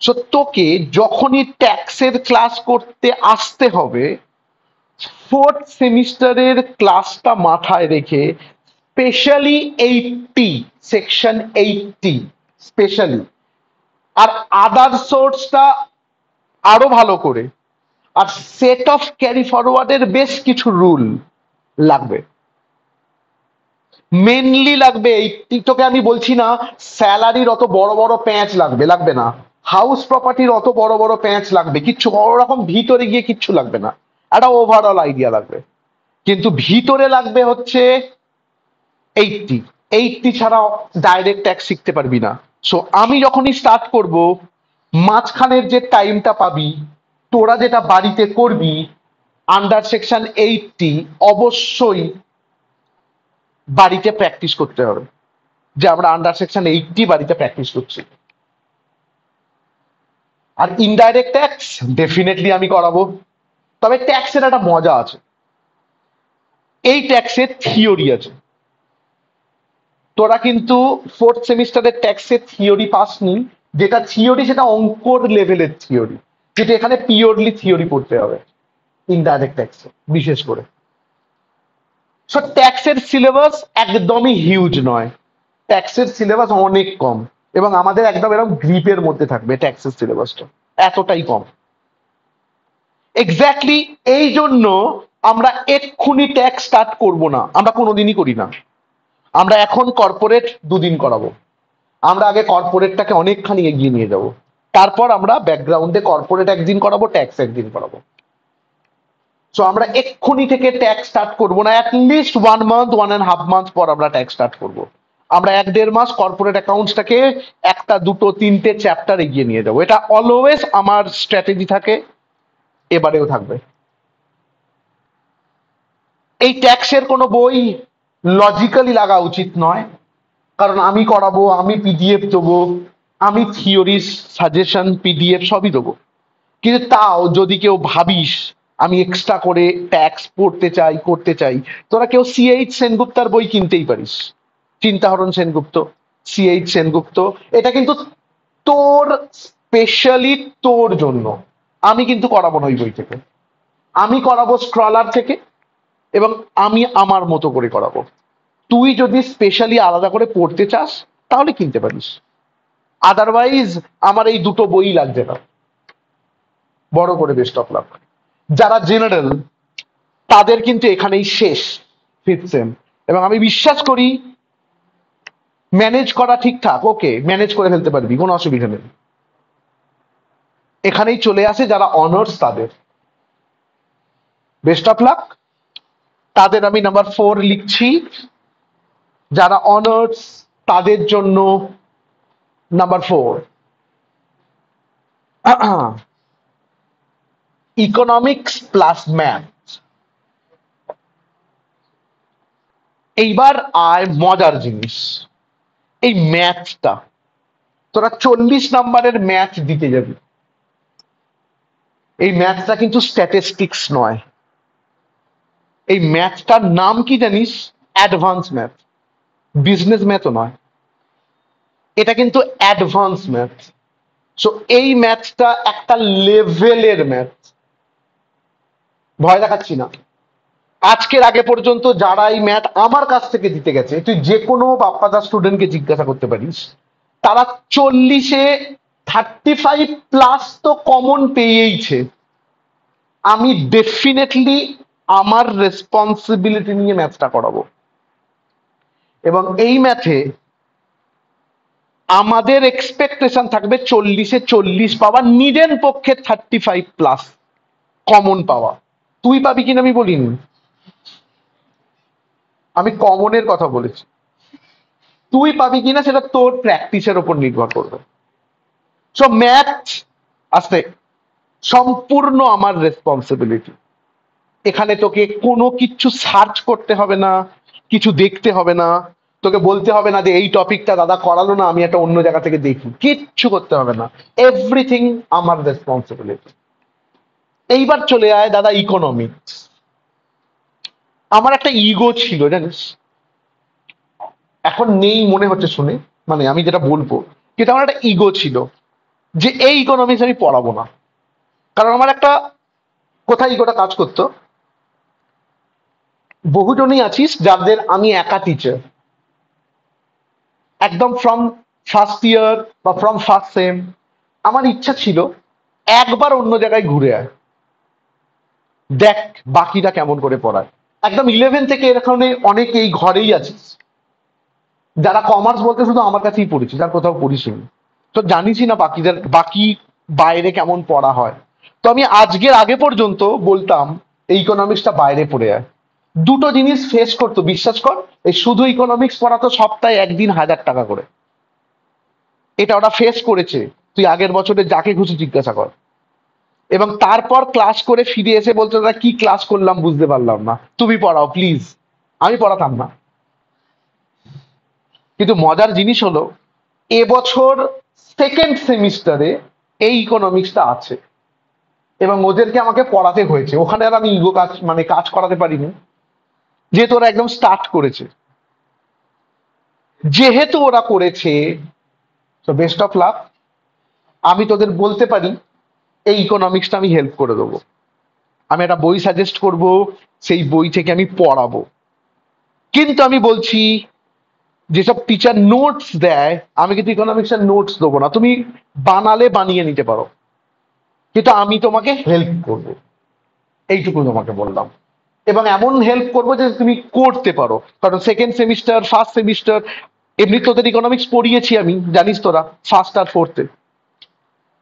সো তোকে যখনই ট্যাক্সের ক্লাস করতে আসতে হবে, ফোর্থ সেমিস্টারের ক্লাসটা মাথায় রেখে স্পেশালি 80, সেকশন 80 স্পেশালি, আর আদার সোর্সটা আরো ভালো করে, আর সেট অফ ক্যারি ফরওয়ার্ডের বেশ কিছু রুল লাগবে। মেনলি লাগবে এই, তোকে আমি বলছি না স্যালারির অত বড় বড় প্যাঁচ লাগবে, লাগবে না। হাউস প্রপার্টির অত বড় বড় প্যাঁচ লাগবে, কিচ্ছু ওরকম ভিতরে গিয়ে কিচ্ছু লাগবে না, একটা ওভারঅল আইডিয়া লাগবে। কিন্তু ভিতরে লাগবে হচ্ছে 80, 80 ছাড়া ডাইরেক্ট ট্যাক্স শিখতে পারবি না। সো আমি যখনই স্টার্ট করব, মাঝখানের যে টাইমটা পাবি, তোরা যেটা বাড়িতে করবি আন্ডার সেকশন 80, অবশ্যই বাড়িতে প্র্যাকটিস করতে হবে যে আমরা আন্ডার সেকশন 80 বাড়িতে প্র্যাকটিস করছি। আর ইনডাইরেক্ট ট্যাক্স ডেফিনেটলি আমি করাবো, তবে ট্যাক্সের একটা মজা আছে, এই ট্যাক্সের থিওরি আছে। তোরা কিন্তু ফোর্থ সেমিস্টারের ট্যাক্সের থিওরি পাসনি, যেটা থিওরি সেটা অঙ্কর লেভেলের থিওরি, যেটা এখানে পিওরলি থিওরি পড়তে হবে ইনডাইরেক্ট ট্যাক্সে বিশেষ করে। সো ট্যাক্সের সিলেবাস একদমই হিউজ নয়, ট্যাক্সের সিলেবাস অনেক কম, এবং আমাদের একদম এরকম গ্রিপের মধ্যে থাকবে ট্যাক্সের সিলেবাসটা, এতটাই কম। এক্স্যাক্টলি এই জন্য আমরা এক্ষুনি ট্যাক্স স্টার্ট করব না, আমরা কোনোদিনই করি না। আমরা এখন কর্পোরেট 2 দিন করাবো, আমরা আগে কর্পোরেটটাকে অনেকখানি এগিয়ে নিয়ে যাব, তারপর আমরা ব্যাকগ্রাউন্ডে কর্পোরেট 1 দিন করাবো, ট্যাক্স 1 দিন করাবো। সো আমরা এক্ষুনি থেকে ট্যাক্স স্টার্ট করবো না, অ্যাটলিস্ট 1 মান্থ 1.5 মান্থ পর আমরা ট্যাক্স স্টার্ট করবো। আমরা 1-1.5 মাস কর্পোরেট অ্যাকাউন্টসটাকে একটা দুটো তিনটে চ্যাপ্টার এগিয়ে নিয়ে যাবো, এটা অলওয়েজ আমার স্ট্র্যাটেজি থাকে, এবারেও থাকবে। এই ট্যাক্সের কোনো বই লজিক্যালি লাগা উচিত নয়, কারণ আমি করাবো, আমি পিডিএফ দেবো, আমি থিওরি সাজেশন পিডিএফ সবই দেবো। কিন্তু তাও যদি কেউ ভাবিস আমি এক্সট্রা করে ট্যাক্স পড়তে চাই করতে চাই, তোরা কেউ সিএইচ সেনগুপ্তার বই কিনতেই পারিস, চিন্তাহরণ সেনগুপ্ত, সিএইচ সেনগুপ্ত, এটা কিন্তু তোর স্পেশালি তোর জন্য। আমি কিন্তু করাবো না ওই বই থেকে, আমি করাবো স্ক্রলার থেকে, এবং আমি আমার মতো করে করাবো। তুই যদি স্পেশালি আলাদা করে পড়তে চাস তাহলে কিনতে পারিস, আদারওয়াইজ আমার এই দুটো বই লাগবে না। বড় করে বেস্ট অফ লাক। যারা জেনারেল তাদের কিন্তু এখানেই শেষ ফিফথ সেম, এবং আমি বিশ্বাস করি ম্যানেজ করা ঠিকঠাক, ওকে ম্যানেজ করে ফেলতে পারবি, কোনো অসুবিধা নেই। এখানেই চলে আসে যারা অনার্স, তাদের বেস্ট অফ লাক, তাদের আমি নাম্বার 4 লিখছি। যারা অনার্স তাদের জন্য নাম্বার 4, ইকোনমিক্স প্লাস ম্যাথ। এইবার আয় মজার জিনিস, এই ম্যাথটা তোরা 40 নাম্বারের ম্যাথ দিতে যাবি, এই ম্যাথটা কিন্তু স্ট্যাটিস্টিক্স নয়, এই ম্যাথটার নাম কি জানিস? অ্যাডভান্স ম্যাথ, বিজনেস ম্যাথও নয়, এটা কিন্তু অ্যাডভান্স ম্যাথ। সো এই ম্যাথটা একটা লেভেলের ম্যাথ, ভয় দেখাচ্ছি না। আজকের আগে পর্যন্ত যারা এই ম্যাথ আমার কাছ থেকে দিতে গেছে, তুই যে কোনো বাপ্পাদা স্টুডেন্টকে জিজ্ঞাসা করতে পারিস, তারা 40-এ 35+ তো কমন পেয়েইছে। আমি ডেফিনেটলি আমার রেসপন্সিবিলিটি নিয়ে ম্যাথটা করাবো, এবং এই ম্যাথে আমাদের এক্সপেকটেশন থাকবে 40-এ 40 পাওয়া, নিডেন পক্ষে 35+ কমন পাওয়া। তুই পাবি কিনা আমি বলিনি, আমি কমনের কথা বলেছি, তুই পাবি কিনা সেটা তোর প্র্যাকটিসের ওপর নির্ভর করবে। সো ম্যাথ আস্তে সম্পূর্ণ আমার রেসপন্সিবিলিটি, এখানে তোকে কোনো কিছু সার্চ করতে হবে না, কিছু দেখতে হবে না, তোকে বলতে হবে না যে এই টপিকটা দাদা করালো না, আমি একটা অন্য জায়গা থেকে দেখি, কিচ্ছু করতে হবে না, এভরিথিং আমার রেসপন্সিবিলিটি। এইবার চলে আয় দাদা ইকোনমিক্স। আমার একটা ইগো ছিল জানিস, এখন নেই মনে হচ্ছে শুনে, মানে আমি যেটা বলবো, কিন্তু আমার একটা ইগো ছিল যে এই ইকোনমিক্স আমি পড়াবো না। কারণ আমার একটা কোথায় ইগোটা কাজ করতো, বহুজনই আছিস যাদের আমি একা টিচার, একদম ফ্রম ফার্স্ট ইয়ার বা ফ্রম ফার্স্ট সেম। আমার ইচ্ছা ছিল একবার অন্য জায়গায় ঘুরে আয়, দেখ বাকিরা কেমন করে পড়ায়। একদম 11 থেকে এখানে অনেকে এই ঘরেই আছিস যারা কমার্স বলতে শুধু আমার কাছেই পড়েছিস, আর কোথাও পড়িস নি, তো জানিসই না বাকিদের বাকি বাইরে কেমন পড়া হয়। তো আমি আজকের আগে পর্যন্ত বলতাম এই ইকোনমিক্সটা বাইরে পড়ে যায়। দুটো জিনিস ফেস করতো, বিশ্বাস কর, এই শুধু ইকোনমিক্স পড়াতো সপ্তাহে একদিন 1000 টাকা করে, এটা ওরা ফেস করেছে। তুই আগের বছরে যাকে খুশি জিজ্ঞাসা কর। এবং তারপর ক্লাস করে ফিরে এসে বলতো দাদা কি ক্লাস করলাম বুঝতে পারলাম না, তুমি পড়াও প্লিজ। আমি পড়াতাম না। কিন্তু মজার জিনিস হলো এবছর সেকেন্ড সেমিস্টারে এই ইকোনমিক্সটা আছে এবং ওদেরকে আমাকে পড়াতে হয়েছে। ওখানে আর আমি ইগো কাজ মানে কাজ করাতে পারিনি, যেহেতু ওরা একদম স্টার্ট করেছে। যেহেতু ওরা করেছে, তো বেস্ট অফ লাক। আমি তোদের বলতে পারি এই ইকোনমিক্সটা আমি হেল্প করে দেবো। আমি একটা বই সাজেস্ট করব, সেই বই থেকে আমি পড়াবো। কিন্তু আমি বলছি যেসব টিচার নোটস দেয়, আমি কিন্তু ইকোনমিক্সের নোটস দেবো না, তুমি বানালে বানিয়ে নিতে পারো, কিন্তু আমি তোমাকে হেল্প করব, এইটুকু তোমাকে বললাম। এবং এমন হেল্প করবো যে তুমি করতে পারো, কারণ সেকেন্ড সেমিস্টার ফার্স্ট সেমিস্টার এমনি তোদের ইকোনমিক্স পড়িয়েছি আমি, জানিস তোরা, ফার্স্ট আর ফোর্থে।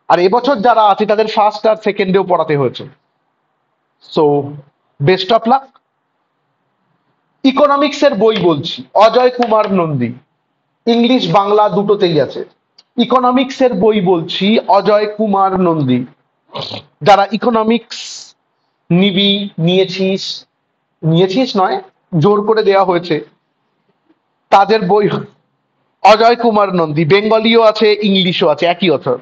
আর এবছর যারা আছে তাদের ফার্স্ট আর সেকেন্ডেও পড়াতে হয়েছে। So best of luck. Economics এর বই বলছি, অজয় কুমার নন্দী, ইংলিশ বাংলা দুটোতেই আছে। ইকোনমিক্স এর বই বলছি, অজয় কুমার নন্দী। যারা ইকোনমিক্স নিবি, নিয়েছিস, নিয়েছিস নয়, জোর করে দেওয়া হয়েছে, তাদের বই। অজয় কুমার নন্দী, বেঙ্গলিও আছে ইংলিশও আছে, একই অথর।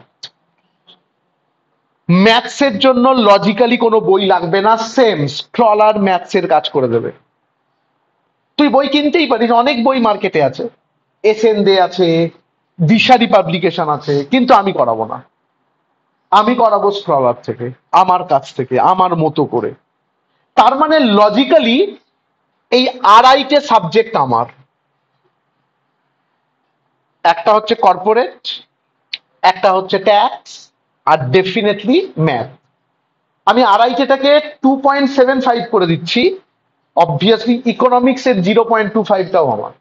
ম্যাথসের জন্য লজিক্যালি কোনো বই লাগবে না, সেম স্ক্রলার ম্যাথসের কাজ করে দেবে। তুই বই কিনতেই পারিস, অনেক বই মার্কেটে আছে, এসএন দে আছে, দিশারি পাবলিকেশন আছে, কিন্তু আমি করাবো না। আমি করাবো স্ক্রলার থেকে, আমার কাছ থেকে, আমার মতো করে। তার মানে লজিক্যালি এই আড়াইটে সাবজেক্ট আমার, একটা হচ্ছে কর্পোরেট, একটা হচ্ছে ট্যাক্স, আর ডেফিনেটলি ম্যাথ। আমি আড়াইটেটাকে 2.75 করে দিচ্ছি। অবভিয়াসলি ইকোনমিক্স এর 0.25টাও আমার।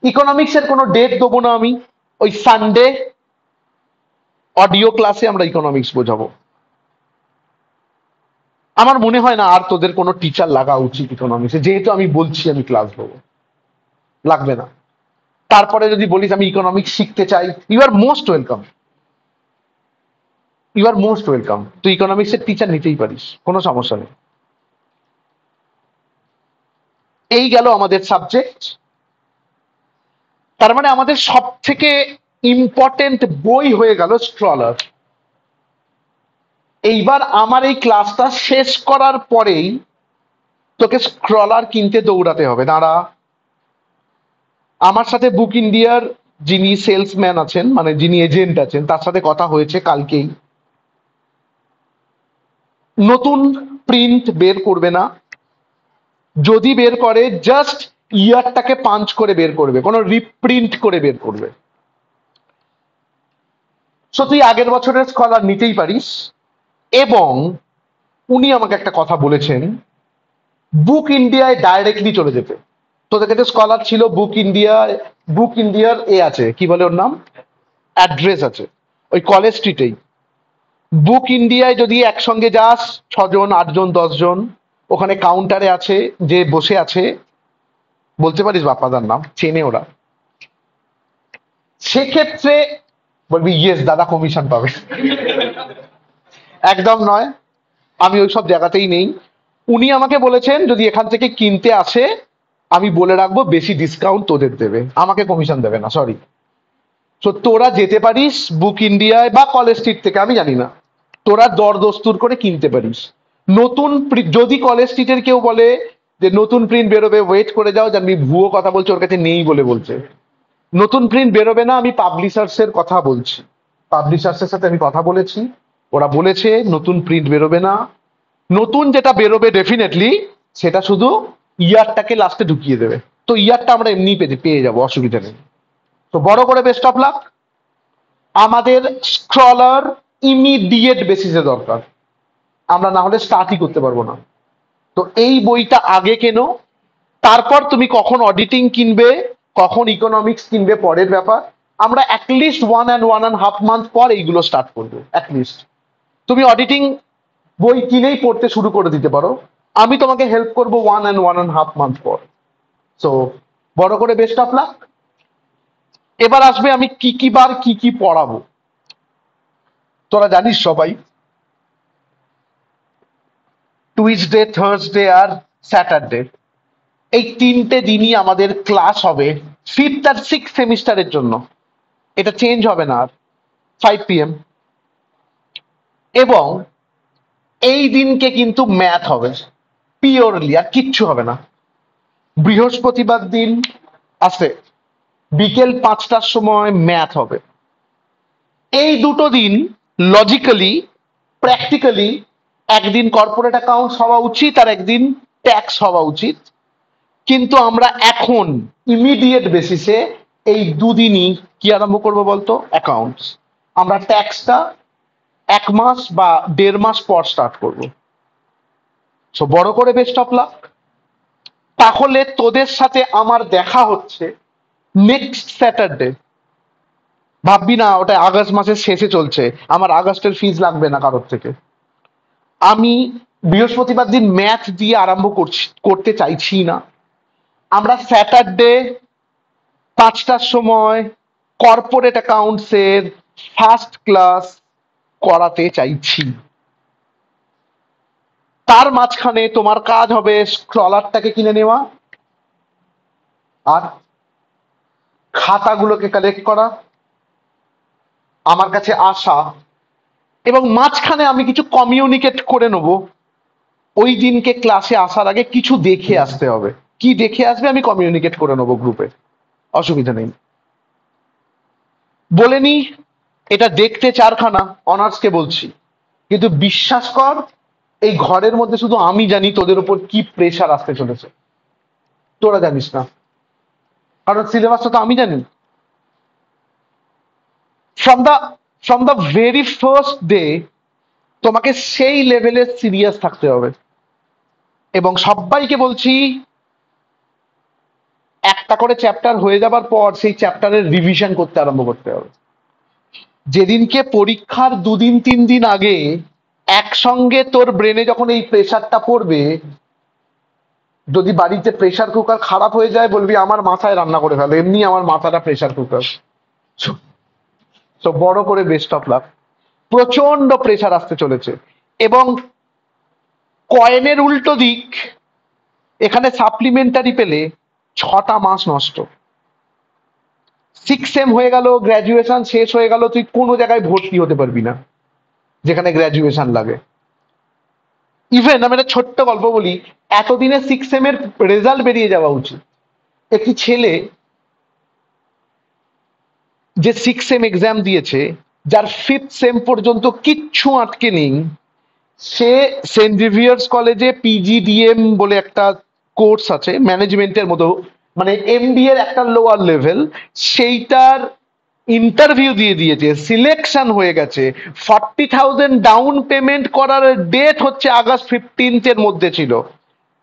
ইকোনমিক্স এর কোনো ডেট দেবো না আমি, ওই সানডে অডিও ক্লাসে আমরা ইকোনমিক্স বোঝাবো। আমার মনে হয় না আর তোদের কোনো টিচার লাগা উচিত ইকোনমিক্সে, যেহেতু আমি বলছি আমি ক্লাস দেবো, লাগবে না। তারপরে যদি বলিস আমি ইকোনমিক্স শিখতে চাই, you are most welcome, you are most welcome. তুই ইকোনমিক্স এর টিচার নিতেই পারিস, কোনো সমস্যা নেই। এই গেল আমাদের সাবজেক্ট। তার মানে আমাদের সব থেকে ইম্পর্টেন্ট বই হয়ে গেল স্ক্রলার। এইবার আমার এই ক্লাসটা শেষ করার পরেই তোকে স্ক্রলার কিনতে দৌড়াতে হবে। দাঁড়া, আমার সাথে বুক ইন্ডিয়ার যিনি সেলসম্যান আছেন, মানে যিনি এজেন্ট আছেন, তার সাথে কথা হয়েছে কালকেই। নতুন প্রিন্ট বের করবে না, যদি বের করে জাস্ট ইয়ারটাকে পাঞ্চ করে বের করবে, কোনো রিপ্রিন্ট করে বের করবে। সো তুই আগের বছরের স্কলার নিতেই পারিস। এবং উনি আমাকে একটা কথা বলেছেন, বুক ইন্ডিয়ায় ডাইরেক্টলি চলে যেতে। তোদের কাছে স্কলার ছিল বুক ইন্ডিয়া, বুক ইন্ডিয়ার এ আছে, কি বলে ওর নাম, অ্যাড্রেস আছে ওই কলেজ স্ট্রিটেই। বুক ইন্ডিয়ায় যদি একসঙ্গে যাস, 6 জন 8 জন 10 জন, ওখানে কাউন্টারে আছে, যে বসে আছে, বলতে পারিস বাপ্পাদার নাম, চেনে ওরা। সেক্ষেত্রে বলবি ইয়েস দাদা কমিশন পাবে। একদম নয়, আমি ওইসব জায়গাতেই নেই। উনি আমাকে বলেছেন যদি এখান থেকে কিনতে আসে, আমি বলে রাখবো বেশি ডিসকাউন্ট তোদের দেবে, আমাকে কমিশন দেবে না, সরি। তো তোরা যেতে পারিস বুক ইন্ডিয়ায় বা কলেজ স্ট্রিট থেকে, আমি জানি না, তোরা দরদস্তুর করে কিনতে পারিস। নতুন যদি কলেজ স্ট্রিটের কেউ বলে যে নতুন প্রিন্ট বেরোবে, ওয়েট করে যাও, জানবি ভুয়ো কথা বলছে, ওর কাছে নেই বলে বলছে। নতুন প্রিন্ট বেরোবে না, আমি পাবলিশার্স এর কথা বলছি। পাবলিশার্স এর সাথে আমি কথা বলেছি, ওরা বলেছে নতুন প্রিন্ট বেরোবে না। নতুন যেটা বেরোবে ডেফিনেটলি সেটা শুধু ইয়ারটাকে লাস্টে ঢুকিয়ে দেবে, তো ইয়ারটা আমরা এমনি পেয়ে যাবো, অসুবিধা নেই। তো বড় করে বেস্ট অফ লাক। আমাদের স্ক্রলার ইমিডিয়েট বেসিসে দরকার, আমরা না হলে স্টার্টই করতে পারবো না। তো এই বইটা আগে কেন, তারপর তুমি কখন অডিটিং কিনবে, কখন ইকোনমিক্স কিনবে পরের ব্যাপার। আমরা অ্যাটলিস্ট 1.5 মান্থ পর এইগুলো স্টার্ট করবো। অ্যাটলিস্ট তুমি অডিটিং বই কিনেই পড়তে শুরু করে দিতে পারো, আমি তোমাকে হেল্প করবো 1.5 মান্থ পর। সো বড় করে বেস্ট অফ লাক। এবার আসবে আমি কি কি বার কি কি পড়াবো। তোরা জানিস সবাই টুইসডে, থার্সডে আর স্যাটারডে এই তিনটে দিনই আমাদের ক্লাস হবে 5th আর 6th সেমিস্টারের জন্য। এটা চেঞ্জ হবে না আর, 5 PM। এবং এই দিনকে কিন্তু ম্যাথ হবে পিওরলি, আর কিচ্ছু হবে না। বৃহস্পতিবার দিন আছে বিকেল 5টার সময় ম্যাথ হবে। এই দুটো দিন লজিক্যালি, প্র্যাকটিক্যালি একদিন কর্পোরেট অ্যাকাউন্টস হওয়া উচিত আর একদিন ট্যাক্স হওয়া উচিত, কিন্তু আমরা এখন ইমিডিয়েট বেসিসে এই দুদিনই কি আরম্ভ করবো বলতো, অ্যাকাউন্টস। আমরা ট্যাক্সটা 1 মাস বা 1.5 মাস পর স্টার্ট করবো। সো বড় করে বেস্ট অফ লাক। তাহলে তোদের সাথে আমার দেখা হচ্ছে নেক্সট স্যাটারডে। ভাববি না ওটা আগস্ট মাসের শেষে চলছে, আমার আগস্টের ফিজ লাগবে না কারোর থেকে। আমি বৃহস্পতিবার দিন ম্যাথ দিয়ে আরম্ভ করতে চাইছি না। আমরা স্যাটারডে 5টার সময় কর্পোরেট অ্যাকাউন্টস এর ফার্স্ট ক্লাস করাতে চাইছি। তার মাঝখানে তোমার কাজ হবে স্ক্রলারটাকে কিনে নেওয়া আর খাতাগুলোকে কালেক্ট করা, আমার কাছে আসা, এবং মাঝখানে আমি কিছু কমিউনিকেট করে নেব। ওই দিনকে ক্লাসে আসার আগে কিছু দেখে আসতে হবে, কি দেখে আসবে আমি কমিউনিকেট করে নেবো গ্রুপে, অসুবিধা নেই। বলে নি এটা দেখতে 4খানা, অনার্সকে বলছি, কিন্তু বিশ্বাস কর এই ঘরের মধ্যে শুধু আমি জানি তোদের উপর কি প্রেশার আসতে চলেছে, তোরা জানিস না, কারণ সিলেবাসটা তো আমি জানি। From the from the very first day তোমাকে সেই লেভেলে সিরিয়াস থাকতে হবে। এবং সবাইকে বলছি একটা করে চ্যাপ্টার হয়ে যাবার পর সেই চ্যাপ্টারের রিভিশন করতে আরম্ভ করতে হবে। যেদিনকে পরীক্ষার 2 দিন 3 দিন আগে একসঙ্গে তোর ব্রেনে যখন এই প্রেশারটা পড়বে, যদি বাড়িতে প্রেশার কুকার খারাপ হয়ে যায় বলবি আমার মাথায় রান্না করে ফেলো, এমনি আমার মাথাটা প্রেশার কুকার। তো বড় করে বেস্ট অফ লাক। প্রচন্ড প্রেশার আসতে চলেছে। এবং কয়েনের উল্টো দিক, এখানে সাপ্লিমেন্টারি পেলে 6টা মাস নষ্ট। 6 সেম হয়ে গেল, গ্র্যাজুয়েশন শেষ হয়ে গেল, তুই কোনো জায়গায় ভর্তি হতে পারবি না যেখানে গ্র্যাজুয়েশন লাগে। ইভেন আমি একটা ছোট্ট গল্প বলি, এতদিনে 6 সেম এর রেজাল্ট বেরিয়ে যাওয়া উচিত। একটি ছেলে যে 6 সেম এক্সাম দিয়েছে, যার 5th সেম পর্যন্ত কিচ্ছু আটকে নেই, সে সেন্ট জেভিয়ার্স কলেজে PGDM বলে একটা কোর্স আছে ম্যানেজমেন্টের মতো, মানে MBA এর একটা লোয়ার লেভেল, সেইটার ইন্টারভিউ দিয়ে দিয়েছে, সিলেকশন হয়ে গেছে। 40,000 ডাউন পেমেন্ট করার ডেট হচ্ছে আগস্ট 15 এর মধ্যে ছিল।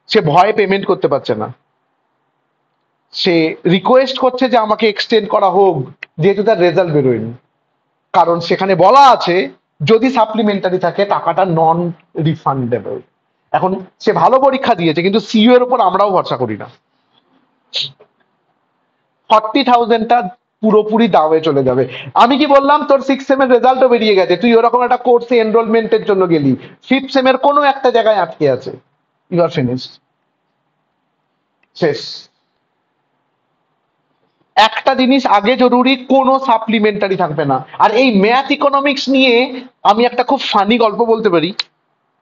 সে ভয়ে পেমেন্ট করতে পারছে না, সে রিকোয়েস্ট করছে যে আমাকে এক্সটেন্ড করা হোক, যেহেতু তার রেজাল্ট বেরোয়নি। কারণ সেখানে বলা আছে যদি সাপ্লিমেন্টারি থাকে টাকাটা নন রিফান্ডেবল। এখন সে ভালো পরীক্ষা দিয়েছে, কিন্তু সিইও এর উপর আমরাও ভরসা করি না। 40,000টা পুরোপুরি দাওয়ে চলে যাবে। আমি কি বললাম তোর 6 সেম এর রেজাল্টও বেরিয়ে গেছে, তুই ওরকম একটা কোর্সে এনরোলমেন্টের জন্য গেলি, 5th সেম এর কোনো একটা জায়গায় আটকে আছে, ইউ আর ফিনিশড, শেষ। একটা জিনিস আগে জরুরি, কোনো সাপ্লিমেন্টারি থাকবে না। আর এই ম্যাথ ইকোনমিক্স নিয়ে আমি একটা খুব ফানি গল্প বলতে পারি,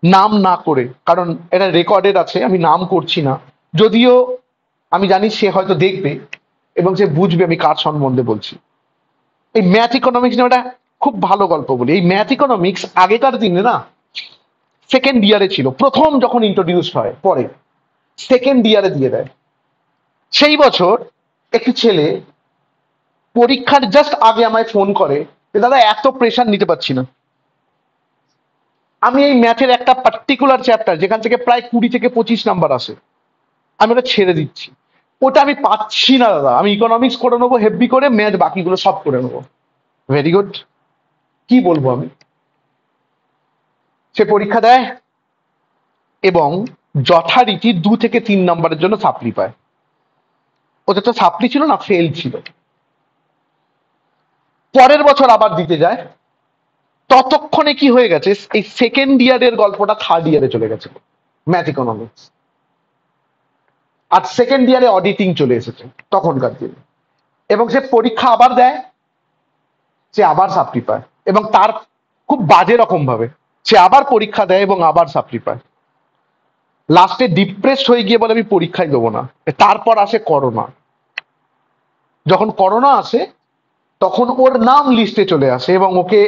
নাম না করে, কারণ এটা রেকর্ডেড আছে, আমি নাম করছি না। যদিও আমি জানি সে হয়তো দেখবে এবং সে বুঝবে আমি কার সম্বন্ধে বলছি। এই ম্যাথ ইকোনমিক্স নিয়ে একটা খুব ভালো গল্প বলি। এই ম্যাথ ইকোনমিক্স আগেকার দিনে না সেকেন্ড ইয়ারে ছিল, প্রথম যখন ইন্ট্রোডিউস হয়, পরে সেকেন্ড ইয়ারে দিয়ে দেয়। সেই বছর একটি ছেলে পরীক্ষার জাস্ট আগে আমায় ফোন করে যে দাদা এত প্রেশার নিতে পারছি না, আমি এই ম্যাথের একটা পার্টিকুলার চ্যাপ্টার যেখান থেকে প্রায় 20 থেকে 25 নাম্বার আসে, আমি ওটা ছেড়ে দিচ্ছি, ওটা আমি পাচ্ছি না দাদা, আমি ইকোনমিক্স করে নেবো হেভি করে, ম্যাথ বাকিগুলো সব করে নেবো। ভেরি গুড, কি বলবো আমি। সে পরীক্ষা দেয় এবং যথারীতি 2 থেকে 3 নাম্বারের জন্য সাপ্লি পায়। ওদের তো সাপ্লি ছিল না, ফেল ছিল। পরের বছর আবার দিতে যায়, ততক্ষণে কি হয়ে গেছে, এই সেকেন্ড ইয়ারের গল্পটা থার্ড ইয়ারে চলে গেছে, ম্যাথ ইকোনমিক্স। আর সেকেন্ড ইয়ারে অডিটিং চলে এসেছে তখনকার দিনে, এবং সে পরীক্ষা আবার দেয়, সে আবার সাপ্লি পায়, এবং তার খুব বাজে রকম ভাবে সে আবার পরীক্ষা দেয় এবং আবার সাপ্লি পায়। লাস্টে ডিপ্রেসড হয়ে গিয়ে বলে আমি পরীক্ষাই দেবো না। তারপর আসে করোনা। যখন করোনা আসে তখন ওর নাম লিস্টে চলে আসে, এবং ওকে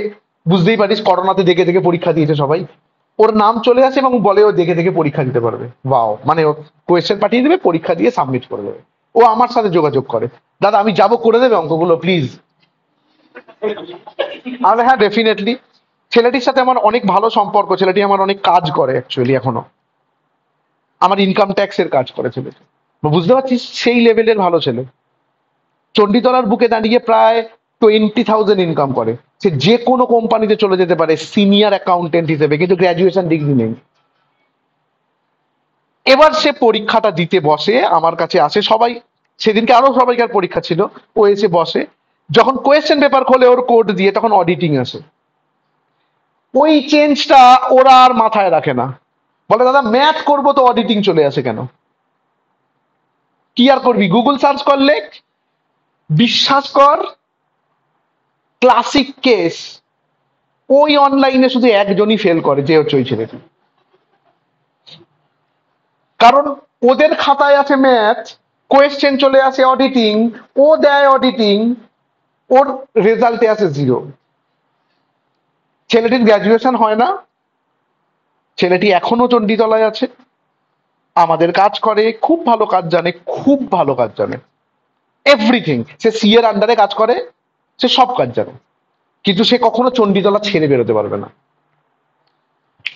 বুঝতেই পারিস করোনাতে দেখে দেখে পরীক্ষা দিয়েছে সবাই, ওর নাম চলে আসে এবং বলে ও দেখে দেখে পরীক্ষা দিতে পারবে। বাও, মানে ও কোয়েশ্চেন পাঠিয়ে দেবে, পরীক্ষা দিয়ে সাবমিট করে দেবে। ও আমার সাথে যোগাযোগ করে, দাদা আমি যাব, করে দেবে অঙ্কগুলো প্লিজ। আমি হ্যাঁ ডেফিনেটলি। ছেলেটির সাথে আমার অনেক ভালো সম্পর্ক, ছেলেটি আমার অনেক কাজ করে অ্যাকচুয়ালি, এখনো আমার ইনকাম ট্যাক্স এর কাজ করে ছেলেটি। বুঝতে পারছিস সেই লেভেলের ভালো ছেলে। চণ্ডীতলার বুকে দাঁড়িয়ে প্রায় 20,000 ইনকাম করে, সে যে কোনো কোম্পানিতে চলে যেতে পারে সিনিয়র অ্যাকাউন্টেন্ট হিসেবে, কিন্তু গ্র্যাজুয়েশন ডিগ্রি নেই। এবার সে পরীক্ষাটা দিতে বসে, আমার কাছে আসে, সবাই সেদিনকে আরো সবাইকার পরীক্ষা ছিল, ও এসে বসে, যখন কোয়েশ্চেন পেপার খোলে ওর কোড দিয়ে, তখন অডিটিং আসে। ওই চেঞ্জটা ওরা আর মাথায় রাখে না, বলে দাদা ম্যাথ করবো তো অডিটিং চলে আসে কেন? কি আর করবি, গুগল সার্চ করলে, বিশ্বাস কর, ক্লাসিক কেস, ওই অনলাইনে শুধু একজনই ফেল করে, যে হচ্ছে ওই ছেলেটি। কারণ ওদের খাতায় আছে ম্যাথ, কোয়েশ্চেন চলে আসে অডিটিং, ও দেয় অডিটিং, ওর রেজাল্টে আসে 0। ছেলেটির গ্র্যাজুয়েশন হয় না, ছেলেটি এখনো চণ্ডীতলায় আছে, আমাদের কাজ করে, খুব ভালো কাজ জানে, খুব ভালো কাজ জানে, এভরিথিং। সে সি এর আন্ডারে কাজ করে, সে সব কাজ জানে, কিন্তু সে কখনো চণ্ডীতলা ছেড়ে বেরোতে পারবে না।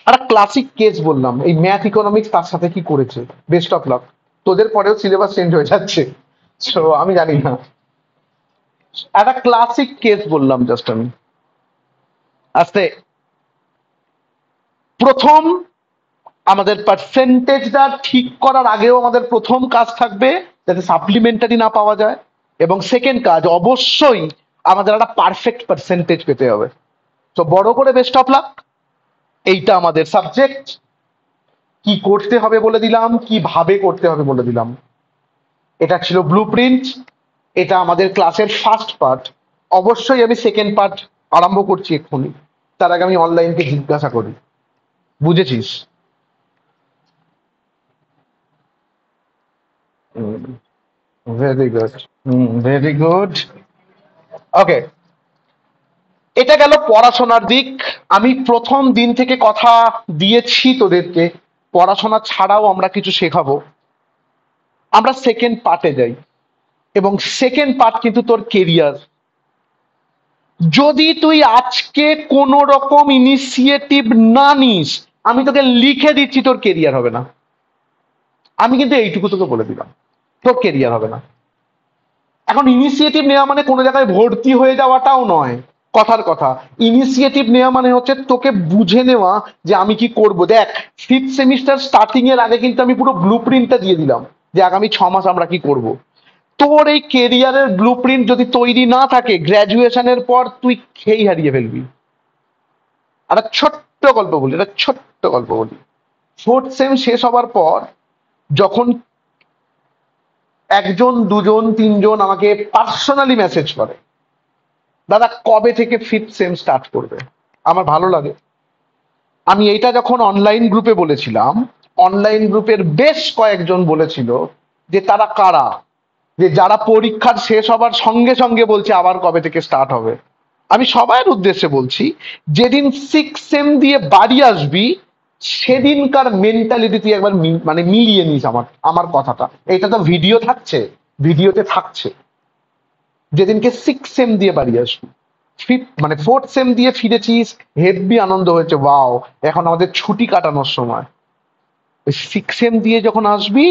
আর ক্লাসিক কেস বললাম, এই ম্যাথ ইকোনমিক্স তার সাথে কি করেছে, বেস্ট অফ লাক। তোদের পরেও সিলেবাস চেঞ্জ হয়ে যাচ্ছে, তো আমি জানি না। একটা ক্লাসিক কেস বললাম জাস্ট আমি। আস্তে, প্রথম আমাদের পার্সেন্টেজটা ঠিক করার আগেও আমাদের প্রথম কাজ থাকবে যাতে সাপ্লিমেন্টারি না পাওয়া যায়, এবং সেকেন্ড কাজ অবশ্যই আমাদের একটা পারফেক্ট পার্সেন্টেজ পেতে হবে। তো বড় করে বেস্ট অফ লাক। এইটা আমাদের সাবজেক্ট, কি করতে হবে বলে দিলাম, কিভাবে করতে হবে বলে দিলাম। এটা ছিল ব্লু প্রিন্ট, এটা আমাদের ক্লাসের ফার্স্ট পার্ট। অবশ্যই আমি সেকেন্ড পার্ট আরম্ভ করছি এক্ষুনি, তার আগে আমি অনলাইনকে জিজ্ঞাসা করি, বুঝেছিস? Very good, very good. Okay, এটা গেল পড়াশোনার দিক। আমি প্রথম দিন থেকে কথা দিয়েছি তোদেরকে, পড়াশোনা ছাড়াও আমরা কিছু শেখাবো। আমরা সেকেন্ড পার্টে যাই, এবং সেকেন্ড পার্ট কিন্তু তোর কেরিয়ার। যদি তুই আজকে কোনো রকম ইনিশিয়েটিভ না নিস, আমি তোকে লিখে দিচ্ছি তোর কেরিয়ার হবে না। আমি কিন্তু এইটুকু তোকে বলে দিলাম, তোর কেরিয়ার হবে না। এখন ইনিশিয়েটিভ নেওয়া মানে কোনো জায়গায় ভর্তি হয়ে যাওয়াটাও নয়, কথার কথা। ইনিশিয়েটিভ নেওয়া মানে হচ্ছে তোকে বুঝে নেওয়া যে আমি কি করব। দেখ, ফিফথ সেমিস্টার স্টার্টিং এর আগে কিন্তু আমি পুরো ব্লু প্রিন্টটা দিয়ে দিলাম যে আগামী 6 মাস আমরা কি করব। তোর এই কেরিয়ারের ব্লু প্রিন্ট যদি তৈরি না থাকে, গ্র্যাজুয়েশনের পর তুই খেই হারিয়ে ফেলবি। একটা ছোট্ট গল্প বলি, একটা ছোট্ট গল্প বলি। ফোর্থ সেম শেষ হবার পর যখন একজন, দুজন, তিনজন আমাকে পার্সোনালি মেসেজ করে, দাদা কবে থেকে ফিফথ সেম স্টার্ট করবে, আমার ভালো লাগে। আমি এইটা যখন অনলাইন গ্রুপে বলেছিলাম, অনলাইন গ্রুপের বেশ কয়েকজন বলেছিল যে তারা কারা, যে যারা পরীক্ষার শেষ হবার সঙ্গে সঙ্গে বলছে আবার কবে থেকে স্টার্ট হবে। আমি সবার উদ্দেশ্যে বলছি, যেদিন 6 সেম দিয়ে বাড়ি আসবি সেদিনকার মেন্টালিটি তুই একবার মানে মিলিয়ে নিস আমার আমার কথাটা। এটা তো ভিডিও থাকছে, ভিডিওতে থাকছে। যেদিনকে 6 সেম দিয়ে বাড়ি আসবি, মানে 4th সেম দিয়ে ফিরেছিস, হেব্বি আনন্দ হয়েছে, ওয়াও এখন আমাদের ছুটি কাটানোর সময়। 6 সেম দিয়ে যখন আসবি,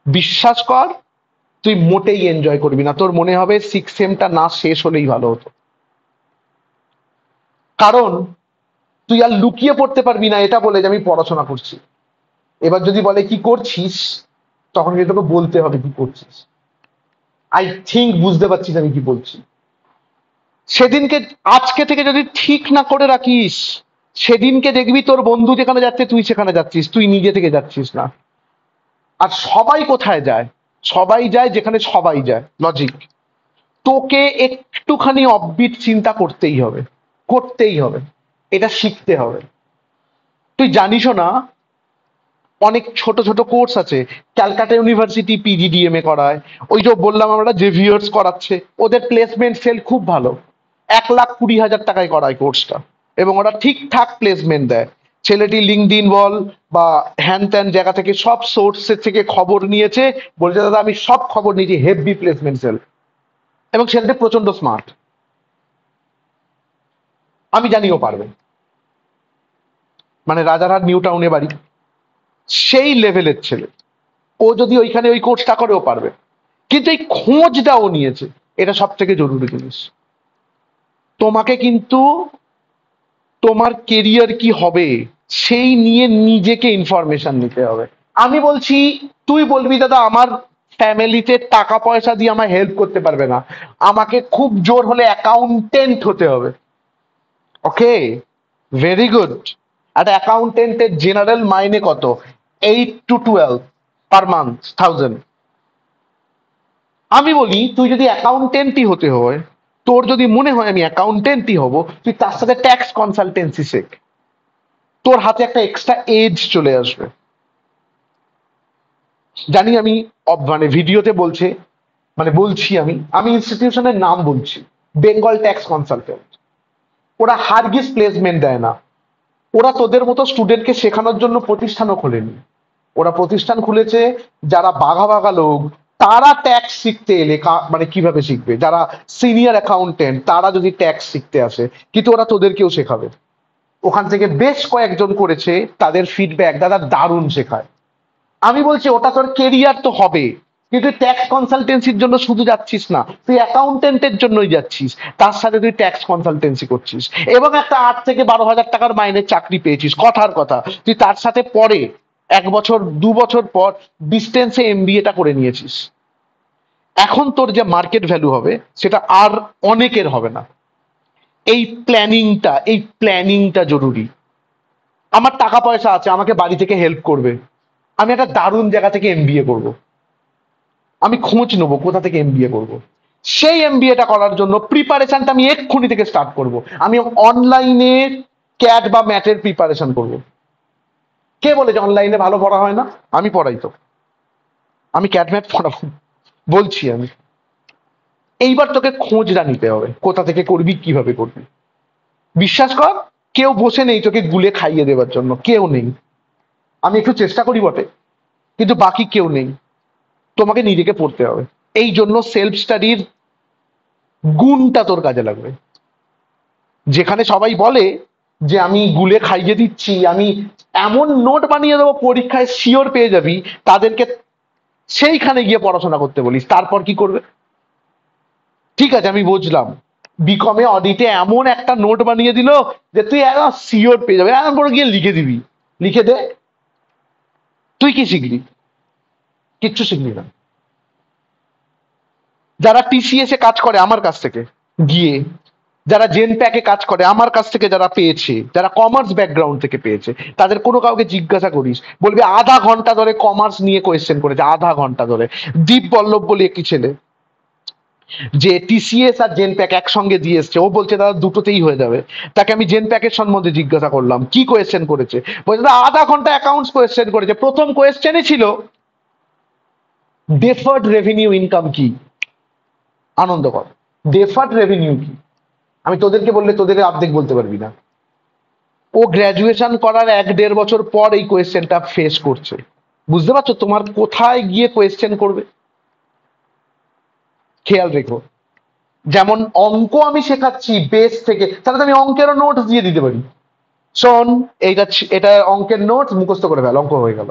বিশ্বাস কর তুই মোটেই এনজয় করবি না, তোর মনে হবে 6 সেমটা না শেষ হলেই ভালো হতো। কারণ তুই আর লুকিয়ে পড়তে পারবি না এটা বলে যে আমি পড়াশোনা করছি। এবার যদি বলে কি করছিস, তখন কিন্তু তোকে বলতে হবে কি করছিস। আই থিঙ্ক বুঝতে পারছিস আমি কি বলছি। সেদিনকে আজকে থেকে যদি ঠিক না করে রাখিস, সেদিনকে দেখবি তোর বন্ধু যেখানে যাচ্ছে তুই সেখানে যাচ্ছিস, তুই নিজে থেকে যাচ্ছিস না। আর সবাই কোথায় যায়? সবাই যায় যেখানে সবাই যায়, লজিক। তোকে একটুখানি অফবিট চিন্তা করতেই হবে, করতেই হবে, এটা শিখতে হবে। তুই জানিসও না, অনেক ছোট ছোট কোর্স আছে। ক্যালকাটা ইউনিভার্সিটি পিজিডিএমএ করায়, ওই যে বললাম আমরা জেভিয়ার্স করাচ্ছে, ওদের প্লেসমেন্ট সেল খুব ভালো। 1,20,000 টাকায় করায় কোর্সটা, এবং ওরা ঠিকঠাক প্লেসমেন্ট দেয়। ছেলেটি লিঙ্কডইন বল বা হ্যান ত্যান জায়গা থেকে সব সোর্সের থেকে খবর নিয়েছে, বলছে দাদা আমি সব খবর নিয়েছি, হেভি প্লেসমেন্ট সেল। এবং ছেলেটি প্রচন্ড স্মার্ট, আমি জানিও পারবে। মানে রাজারহাট নিউ টাউনে বাড়ি, সেই লেভেলের ছেলে। ও যদি ওইখানে ওই কোর্সটা করেও পারবে, কিন্তু এই খোঁজটা ও নিয়েছে, এটা সব থেকে জরুরি জিনিস। তোমাকে কিন্তু তোমার কেরিয়ার কি হবে সেই নিয়ে নিজেকে ইনফরমেশন নিতে হবে। আমি বলছি, তুই বলবি দাদা আমার ফ্যামিলিতে টাকা পয়সা দিয়ে আমায় হেল্প করতে পারবে না, আমাকে খুব জোর হলে অ্যাকাউন্টেন্ট হতে হবে। ওকে, ভেরি গুড। একটা অ্যাকাউন্টেন্টের জেনারেল মাইনে কত? 8 to 12 পার মান্থ 1000। আমি বলি তুই যদি অ্যাকাউন্টেন্টই হতে হয়, তোর যদি মনে হয় আমি অ্যাকাউন্টেন্টই হব, তুই তার সাথে ট্যাক্স কনসালটেন্সি শেখ। তোর হাতে একটা এক্সট্রা এজ চলে আসবে। জানি আমি মানে ভিডিওতে বলছে, মানে বলছি আমি আমি ইনস্টিটিউশনের নাম বলছি, বেঙ্গল ট্যাক্স কনসালটেন্ট। ওরা হারগিস প্লেসমেন্ট দেয় না, ওরা তোদের মতো স্টুডেন্টকে শেখানোর জন্য প্রতিষ্ঠানও খোলেনি। ওরা প্রতিষ্ঠান খুলেছে যারা বাঘা বাঘা লোক, তারা ট্যাক্স শিখতে এলে মানে কিভাবে শিখবে, যারা সিনিয়র অ্যাকাউন্টেন্ট তারা যদি ট্যাক্স শিখতে আসে, কিন্তু ওরা তোদেরকেও শেখাবে। ওখান থেকে বেশ কয়েকজন করেছে, তাদের ফিডব্যাক দাদা দারুণ শেখায়। আমি বলছি ওটা তোর কেরিয়ার তো হবে, কিন্তু ট্যাক্স কনসালটেন্সির জন্য শুধু যাচ্ছিস না, তুই অ্যাকাউন্টেন্টের জন্যই যাচ্ছিস, তার সাথে তুই ট্যাক্স কনসালটেন্সি করছিস, এবং একটা 8 থেকে 12 হাজার টাকার মাইনের চাকরি পেয়েছিস, কথার কথা। তুই তার সাথে পরে 1 বছর 2 বছর পর ডিস্টেন্সে এমবিএটা করে নিয়েছিস। এখন তোর যে মার্কেট ভ্যালু হবে সেটা আর অনেকের হবে না। এই প্ল্যানিংটা জরুরি। আমার টাকা পয়সা আছে, আমাকে বাড়ি থেকে হেল্প করবে, আমি একটা দারুণ জায়গা থেকে এমবিএ করব, আমি খোঁজ নেবো কোথা থেকে এমবিএ করব। সেই এমবিএটা করার জন্য প্রিপারেশনটা আমি এক্ষুনি থেকে স্টার্ট করব। আমি অনলাইনে ক্যাট বা ম্যাটের প্রিপারেশন করব। কে বলে যে অনলাইনে ভালো পড়া হয় না? আমি পড়াই তো, আমি ক্যাট ম্যাট পড়াবো, বলছি আমি। এইবার তোকে খোঁজটা নিতে হবে, কোথা থেকে করবি, কিভাবে করবি। বিশ্বাস কর, কেউ বসে নেই তোকে গুলে খাইয়ে দেওয়ার জন্য, কেউ নেই। আমি একটু চেষ্টা করি বটে, কিন্তু বাকি কেউ নেই। তোমাকে নিজেকে পড়তে হবে। এই জন্য সেলফ স্টাডির গুণটা তোর কাজে লাগবে। যেখানে সবাই বলে যে আমি গুলে খাইয়ে দিচ্ছি, আমি এমন নোট বানিয়ে দেবো পরীক্ষায় শিওর পেয়ে যাবি, তাদেরকে সেইখানে গিয়ে পড়াশোনা করতে বলিস, তারপর কি করবে? ঠিক আছে আমি বুঝলাম, বিকমে অডিটে এমন একটা নোট বানিয়ে দিল যে তুই একদম শিওর পেয়ে যাবে, এমন করে গিয়ে লিখে দিবি, লিখে দে। তুই কি শিখলি? কিচ্ছু শিখলি না। যারা টিসিএস এ কাজ করে আমার কাছ থেকে গিয়ে, যারা জেনপ্যাকে কাজ করে আমার কাছ থেকে যারা পেয়েছে, যারা কমার্স ব্যাকগ্রাউন্ড থেকে পেয়েছে, তাদের কোনো কাউকে জিজ্ঞাসা করিস, বলবে আধা ঘন্টা ধরে কমার্স নিয়ে কোয়েশ্চেন করেছে, আধা ঘন্টা ধরে। দীপ পল্লব বলে একটি ছেলে, যে টিসিএস আর জেনপ্যাক একসঙ্গে দিয়ে এসছে, ও বলছে দাদা দুটোতেই হয়ে যাবে। তাকে আমি জেনপ্যাকের সম্বন্ধে জিজ্ঞাসা করলাম কি কোয়েশ্চেন করেছে, বলছে দাদা আধা ঘন্টা অ্যাকাউন্টস কোয়েশ্চেন করেছে। প্রথম কোয়েশ্চেনই ছিল ডেফার্ড রেভিনিউ ইনকাম কি। আনন্দকর। ডেফার্ড রেভিনিউ কি, আমি তোদেরকে বললে তোদের অর্ধেক বলতে পারবি না। ও গ্র্যাজুয়েশন করার 1-1.5 বছর পর এই কোয়েশ্চেনটা ফেস করছে। বুঝতে পারছো তোমার কোথায় গিয়ে কোয়েশ্চেন করবে? খেয়াল রেখো। যেমন অঙ্ক আমি শেখাচ্ছি বেস থেকে, তাহলে তো আমি অঙ্কেরও নোটস দিয়ে দিতে পারি। শোন, এটা অঙ্কের নোটস, মুখস্থ করে ফেল, অঙ্ক হয়ে গেল।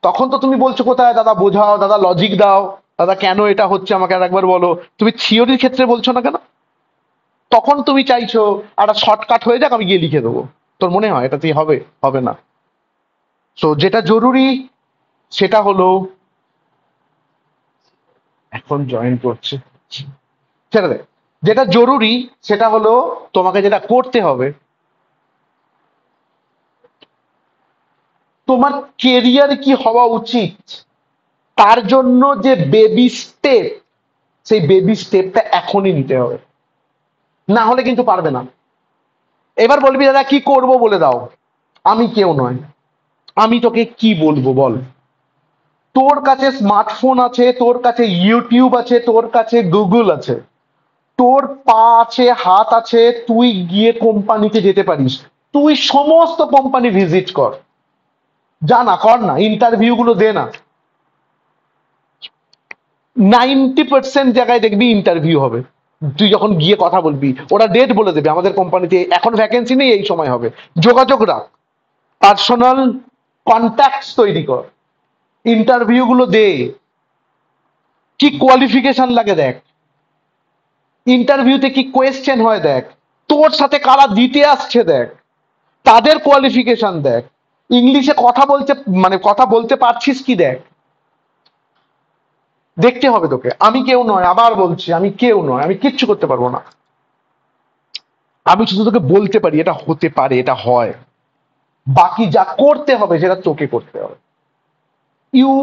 তখন তো তুমি বলছো কোথায় দাদা বোঝাও, দাদা লজিক দাও, দাদা কেন এটা হচ্ছে আমাকে আর একবার বলো। তুমি থিওরির ক্ষেত্রে বলছো না কেন? তখন তুমি চাইছো একটা শর্টকাট হয়ে যাক, আমি গিয়ে লিখে দেবো। তোর মনে হয় এটাতেই হবে? হবে না। তো যেটা জরুরি সেটা হলো, এখন জয়েন করছে, ছেড়ে দে। যেটা জরুরি সেটা হলো তোমাকে যেটা করতে হবে, তোমার কেরিয়ার কি হওয়া উচিত তার জন্য যে বেবি স্টেপ, সেই বেবি স্টেপটা এখনই নিতে হবে, না হলে কিন্তু পারবে না। এবার বলবি দাদা কি করব বলে দাও। আমি কেউ নয়, আমি তোকে কি বলবো বল। তোর কাছে স্মার্টফোন আছে, তোর কাছে ইউটিউব আছে, তোর কাছে গুগল আছে, তোর পা আছে, হাত আছে, তুই গিয়ে কোম্পানিতে যেতে পারিস। তুই সমস্ত কোম্পানি ভিজিট কর, যা না কর না, ইন্টারভিউ গুলো দে না। 90% জায়গায় দেখবি ইন্টারভিউ হবে। তুই যখন গিয়ে কথা বলবি ওরা ডেট বলে দেবে, আমাদের কোম্পানিতে এখন ভ্যাকেন্সি নেই, এই সময় হবে। যোগাযোগ রাখ, পার্সোনাল কন্ট্যাক্টস তৈরি কর, ইন্টারভিউ গুলো দে। কি কোয়ালিফিকেশন লাগে দেখ, ইন্টারভিউতে কি কোয়েশ্চেন হয় দেখ, তোর সাথে কারা দিতে আসছে দেখ, তাদের কোয়ালিফিকেশন দেখ, ইংলিশে কথা বলতে মানে কথা বলতে পারছিস কি দেখ। দেখতে হবে তোকে। আমি কেউ নয়, আবার বলছি আমি কেউ নয়, আমি কিচ্ছু করতে পারবো না। আমি শুধু তোকে বলতে পারি এটা হতে পারে, এটা হয়। বাকি যা করতে হবে সেটা তোকে করতে হবে। You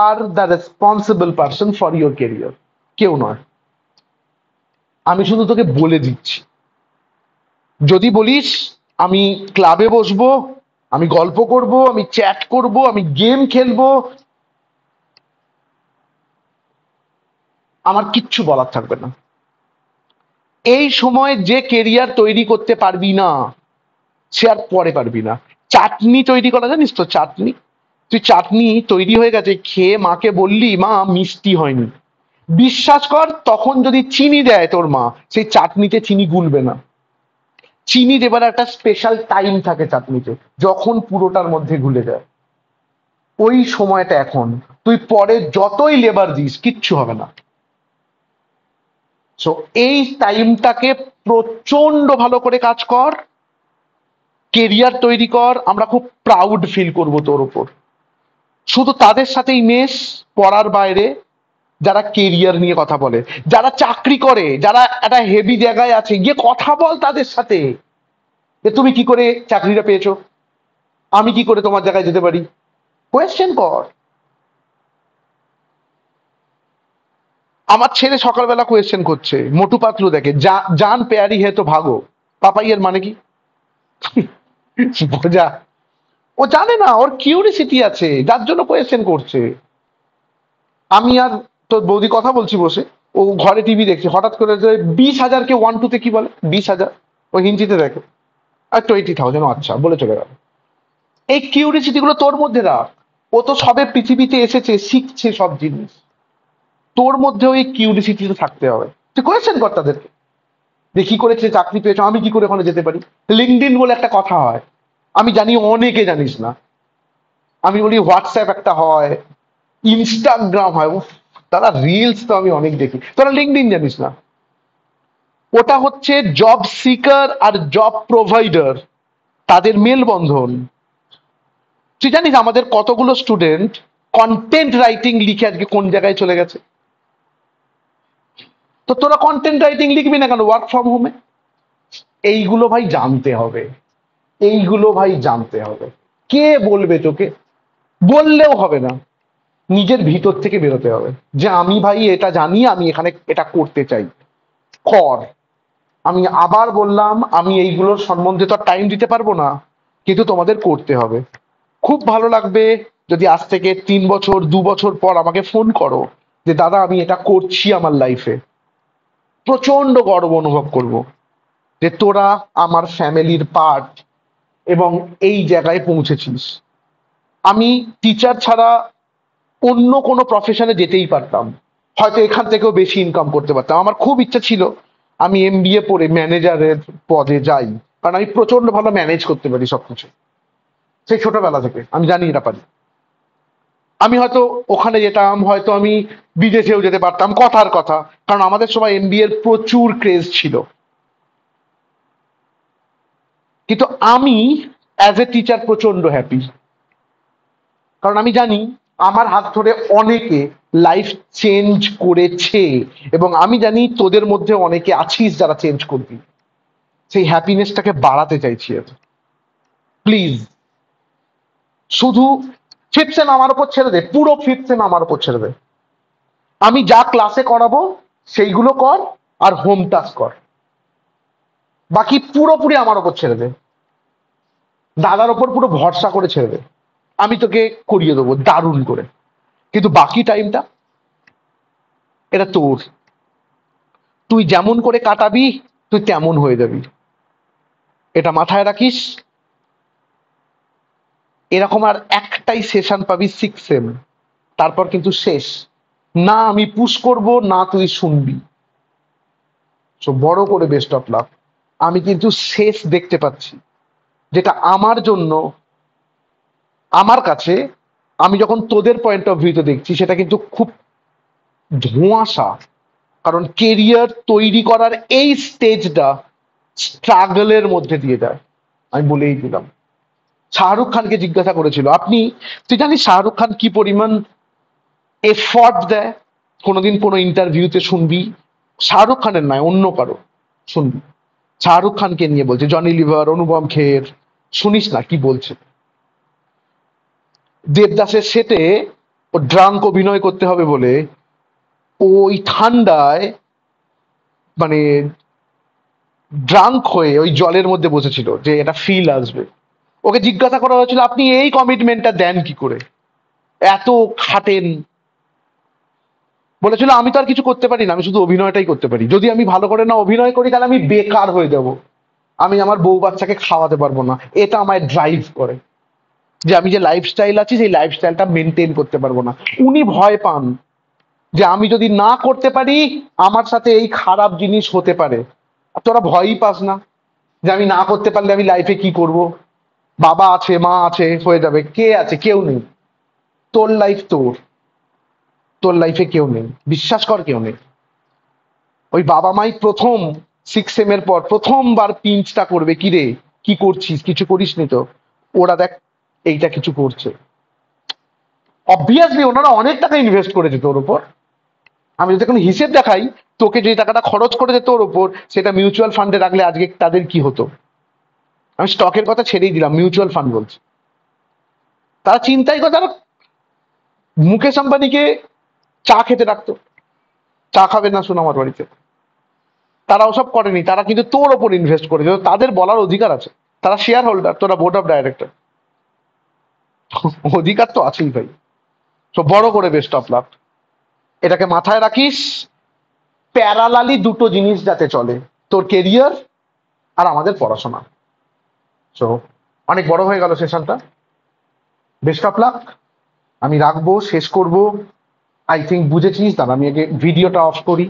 are the responsible person for your career, কেউ নয়। আমি শুধু তোকে বলে দিচ্ছি। যদি বলিস আমি ক্লাবে বসবো, আমি গল্প করব, আমি চ্যাট করব, আমি গেম খেলবো, আমার কিচ্ছু বলার থাকবে না। এই সময় যে কেরিয়ার তৈরি করতে পারবি না সে আর পরে পারবি না। চাটনি তৈরি করা জানিস তো? চাটনি, তুই চাটনি তৈরি হয়ে গেছে, খেয়ে মাকে বললি মা মিষ্টি হয়নি, বিশ্বাস কর তখন যদি চিনি দেয় তোর মা, সেই চাটনিতে চিনি গুলবে না। চিনি দেবার একটা স্পেশাল টাইম থাকে চাটনিতে, যখন পুরোটার মধ্যে গুলে যায়। ওই সময়টা এখন, তুই পরে যতই লেবার দিস কিচ্ছু হবে না। সো এই টাইমটাকে প্রচন্ড ভালো করে কাজ কর, কেরিয়ার তৈরি কর, আমরা খুব প্রাউড ফিল করব তোর উপর। শুধু তাদের সাথেই মেশ, পড়ার বাইরে, যারা কেরিয়ার নিয়ে কথা বলে, যারা চাকরি করে, যারা একটা হেভি জায়গায় আছে, গিয়ে কথা বল তাদের সাথে যে তুমি কি করে চাকরিটা পেয়েছো, আমি কি করে তোমার জায়গায় যেতে পারি, কোয়েশ্চেন কর। আমার ছেলে সকালবেলা কোয়েশ্চেন করছে, মোটু পাতলু দেখে জান পেয়ারি হে তো ভাগো, পাপাইয়ের মানে কি বোঝা। ও জানে না, ওর কিউরিসিটি আছে যার জন্য কোয়েশ্চেন করছে। আমি আর তোর বৌদি কথা বলছি বসে, ও ঘরে টিভি দেখছে, হঠাৎ করে 20,000-কে 1-2-তে কি বলে, 20,000 ও হিন্দিতে দেখে, আর 20,000, আচ্ছা বলে চলে গেল। এই কিউরিসিটি গুলো তোর মধ্যে রাখ। ও তো সবে পৃথিবীতে এসেছে, শিখছে সব জিনিস। তোর মধ্যেও এই কিউরিসিটিটা থাকতে হবে। তুই কোয়েশ্চেন কর তাদেরকে, যে কি করে চাকরি পেয়েছো, আমি কি করে ওখানে যেতে পারি। লিঙ্কডইন বলে একটা কথা হয়, আমি জানি অনেকে জানিস না। আমি বলি হোয়াটসঅ্যাপ একটা হয়, ইনস্টাগ্রাম হয়। উফ, তারা রিলস তো আমি অনেক দেখি, তোরা লিঙ্কডইন জানিস না। ওটা হচ্ছে জব সিকার আর জব প্রোভাইডার, তাদের মেলবন্ধন। তুই জানিস আমাদের কতগুলো স্টুডেন্ট কন্টেন্ট রাইটিং লিখে আজকে কোন জায়গায় চলে গেছে। তো তোরা কন্টেন্ট রাইটিং লিখবি না কেন ওয়ার্ক ফ্রম হোমে? এইগুলো ভাই জানতে হবে, এইগুলো ভাই জানতে হবে। কে বলবে তোকে? বললেও হবে না। নিজের ভিতর থেকে বেরোতে হবে যে আমি ভাই এটা জানি, আমি এখানে এটা করতে চাই, কর। আমি আবার বললাম, আমি এইগুলোর সম্বন্ধে তো টাইম দিতে পারবো না, কিন্তু তোমাদের করতে হবে। খুব ভালো লাগবে যদি আজ থেকে 3 বছর 2 বছর পর আমাকে ফোন করো যে দাদা আমি এটা করছি আমার লাইফে। প্রচন্ড গর্ব অনুভব করব যে তোরা আমার ফ্যামিলির পার্ট এবং এই জায়গায় পৌঁছেছিস। আমি টিচার ছাড়া অন্য কোনো প্রফেশনে যেতেই পারতাম, হয়তো এখান থেকেও বেশি ইনকাম করতে পারতাম। আমার খুব ইচ্ছা ছিল আমি MBA পড়ে ম্যানেজারের পদে যাই, কারণ আমি প্রচন্ড ভালো ম্যানেজ করতে পারি সবকিছু, সেই ছোটবেলা থেকে আমি জানি এটা পারি। আমি হয়তো ওখানে যেতাম, হয়তো আমি বিদেশেও যেতে পারতাম, কথার কথা, কারণ আমাদের সময় MBA এর প্রচুর ক্রেজ ছিল। কিন্তু আমি অ্যাজ এ টিচার প্রচন্ড হ্যাপি, কারণ আমি জানি আমার হাত ধরে অনেকে লাইফ চেঞ্জ করেছে, এবং আমি জানি তোদের মধ্যে অনেকে আছিস যারা চেঞ্জ করবি। সেই হ্যাপিনেসটাকে বাড়াতে চাইছি। প্লিজ শুধু ফিফথ সেম আমার উপর ছেড়ে দে, পুরো ফিফথ সেম আমার উপর ছেড়ে দে। আমি যা ক্লাসে করাবো সেইগুলো কর, আর হোম টাস্ক কর, বাকি পুরোপুরি আমার উপর ছেড়ে দে। দাদার ওপর পুরো ভরসা করে ছেড়ে দে, আমি তোকে করিয়ে দেবো দারুণ করে, কিন্তু বাকি টাইমটা এটা তোর। তুই যেমন করে কাটাবি তুই তেমন হয়ে যাবি, এটা মাথায় রাখিস। এরকম আর একটাই সেশন পাবি 6 সেম, তারপর কিন্তু শেষ। না আমি পুশ করব না তুই শুনবি। সো বড় করে বেস্ট অফ লাক। আমি কিন্তু শেষ দেখতে পাচ্ছি, যেটা আমার জন্য, আমার কাছে, আমি যখন তোদের পয়েন্ট অফ ভিউতে দেখছি সেটা কিন্তু খুব ধোঁয়াশা। কারণ কেরিয়ার তৈরি করার এই স্টেজটা স্ট্রাগলের মধ্যে দিয়ে যায়, আমি বলেই দিলাম। শাহরুখ খানকে জিজ্ঞাসা করেছিল, তুই জানিস শাহরুখ খান কি পরিমাণ এফর্ট দেয়? কোনোদিন কোনো ইন্টারভিউতে শুনবি, শাহরুখ খানের নয় অন্য কারো শুনবি, শাহরুখ খানকে নিয়ে বলছে, জনি লিভার, অনুপম খের, শুনিস না কি বলছে। দেবদাসের সেটে ও ড্রাঙ্ক অভিনয় করতে হবে বলে ওই ঠান্ডায়, মানে ড্রাঙ্ক হয়ে ওই জলের মধ্যে বসেছিল যে এটা ফিল আসবে। ওকে জিজ্ঞাসা করা হয়েছিল আপনি এই কমিটমেন্টটা দেন কি করে, এত খাটেন? বলেছিল আমি তো আর কিছু করতে পারি না, আমি শুধু অভিনয়টাই করতে পারি, যদি আমি ভালো করে না অভিনয় করি তাহলে আমি বেকার হয়ে যাব, আমি আমার বউ বাচ্চাকে খাওয়াতে পারবো না। এটা আমায় ড্রাইভ করে, যে আমি যে লাইফস্টাইল আছি সেই লাইফস্টাইলটা মেনটেন করতে পারবো না। উনি ভয় পান যে আমি যদি না করতে পারি আমার সাথে এই খারাপ জিনিস হতে পারে। আর তোরা ভয়ই পাস না যে আমি না করতে পারলে আমি লাইফে কি করব, বাবা আছে মা আছে হয়ে যাবে, কে আছে? কেউ নেই। তোর লাইফ তোর, তোর লাইফে কেউ নেই, বিশ্বাস কর কেউ নেই। ওই বাবা মাই প্রথম 6 সেম এর পর প্রথমবার পিঞ্চটা করবে, কি রে কি করছিস, কিছু করিসনি তো? ওরা দেখ এইটা কিছু করছে, অবভিয়াসলি ওনারা অনেক টাকা ইনভেস্ট করেছে তোর উপর। আমি যদি এখন হিসেব দেখাই, তোকে যে টাকাটা খরচ করেছে তোর উপর সেটা মিউচুয়াল ফান্ডে রাখলে আজকে তাদের কি হতো। আমি স্টকের কথা ছেড়েই দিলাম, মিউচুয়াল ফান্ড বলছি। তারা চিন্তাই করে, তারা মুকেশ আম্বানিকে চা খেতে রাখতো, চা খাবে না শুন আমার বাড়িতে। তারা ওসব করেনি, তারা কিন্তু তোর ওপর ইনভেস্ট করেছে, তাদের বলার অধিকার আছে। তারা শেয়ার হোল্ডার, তোরা বোর্ড অফ ডাইরেক্টর, অধিকার তো আছেই ভাই। তো বড় করে বেস্ট অফ লাক, এটাকে মাথায় রাখিস। প্যারালালি দুটো জিনিস যাতে চলে, তোর কেরিয়ার আর আমাদের পড়াশোনা। সো অনেক বড় হয়ে গেল সেশনটা, বেস্ট অফ লাক। আমি রাখবো, শেষ করব। আই থিঙ্ক বুঝেছিস। দাঁড়া আমি আগে ভিডিওটা অফ করি।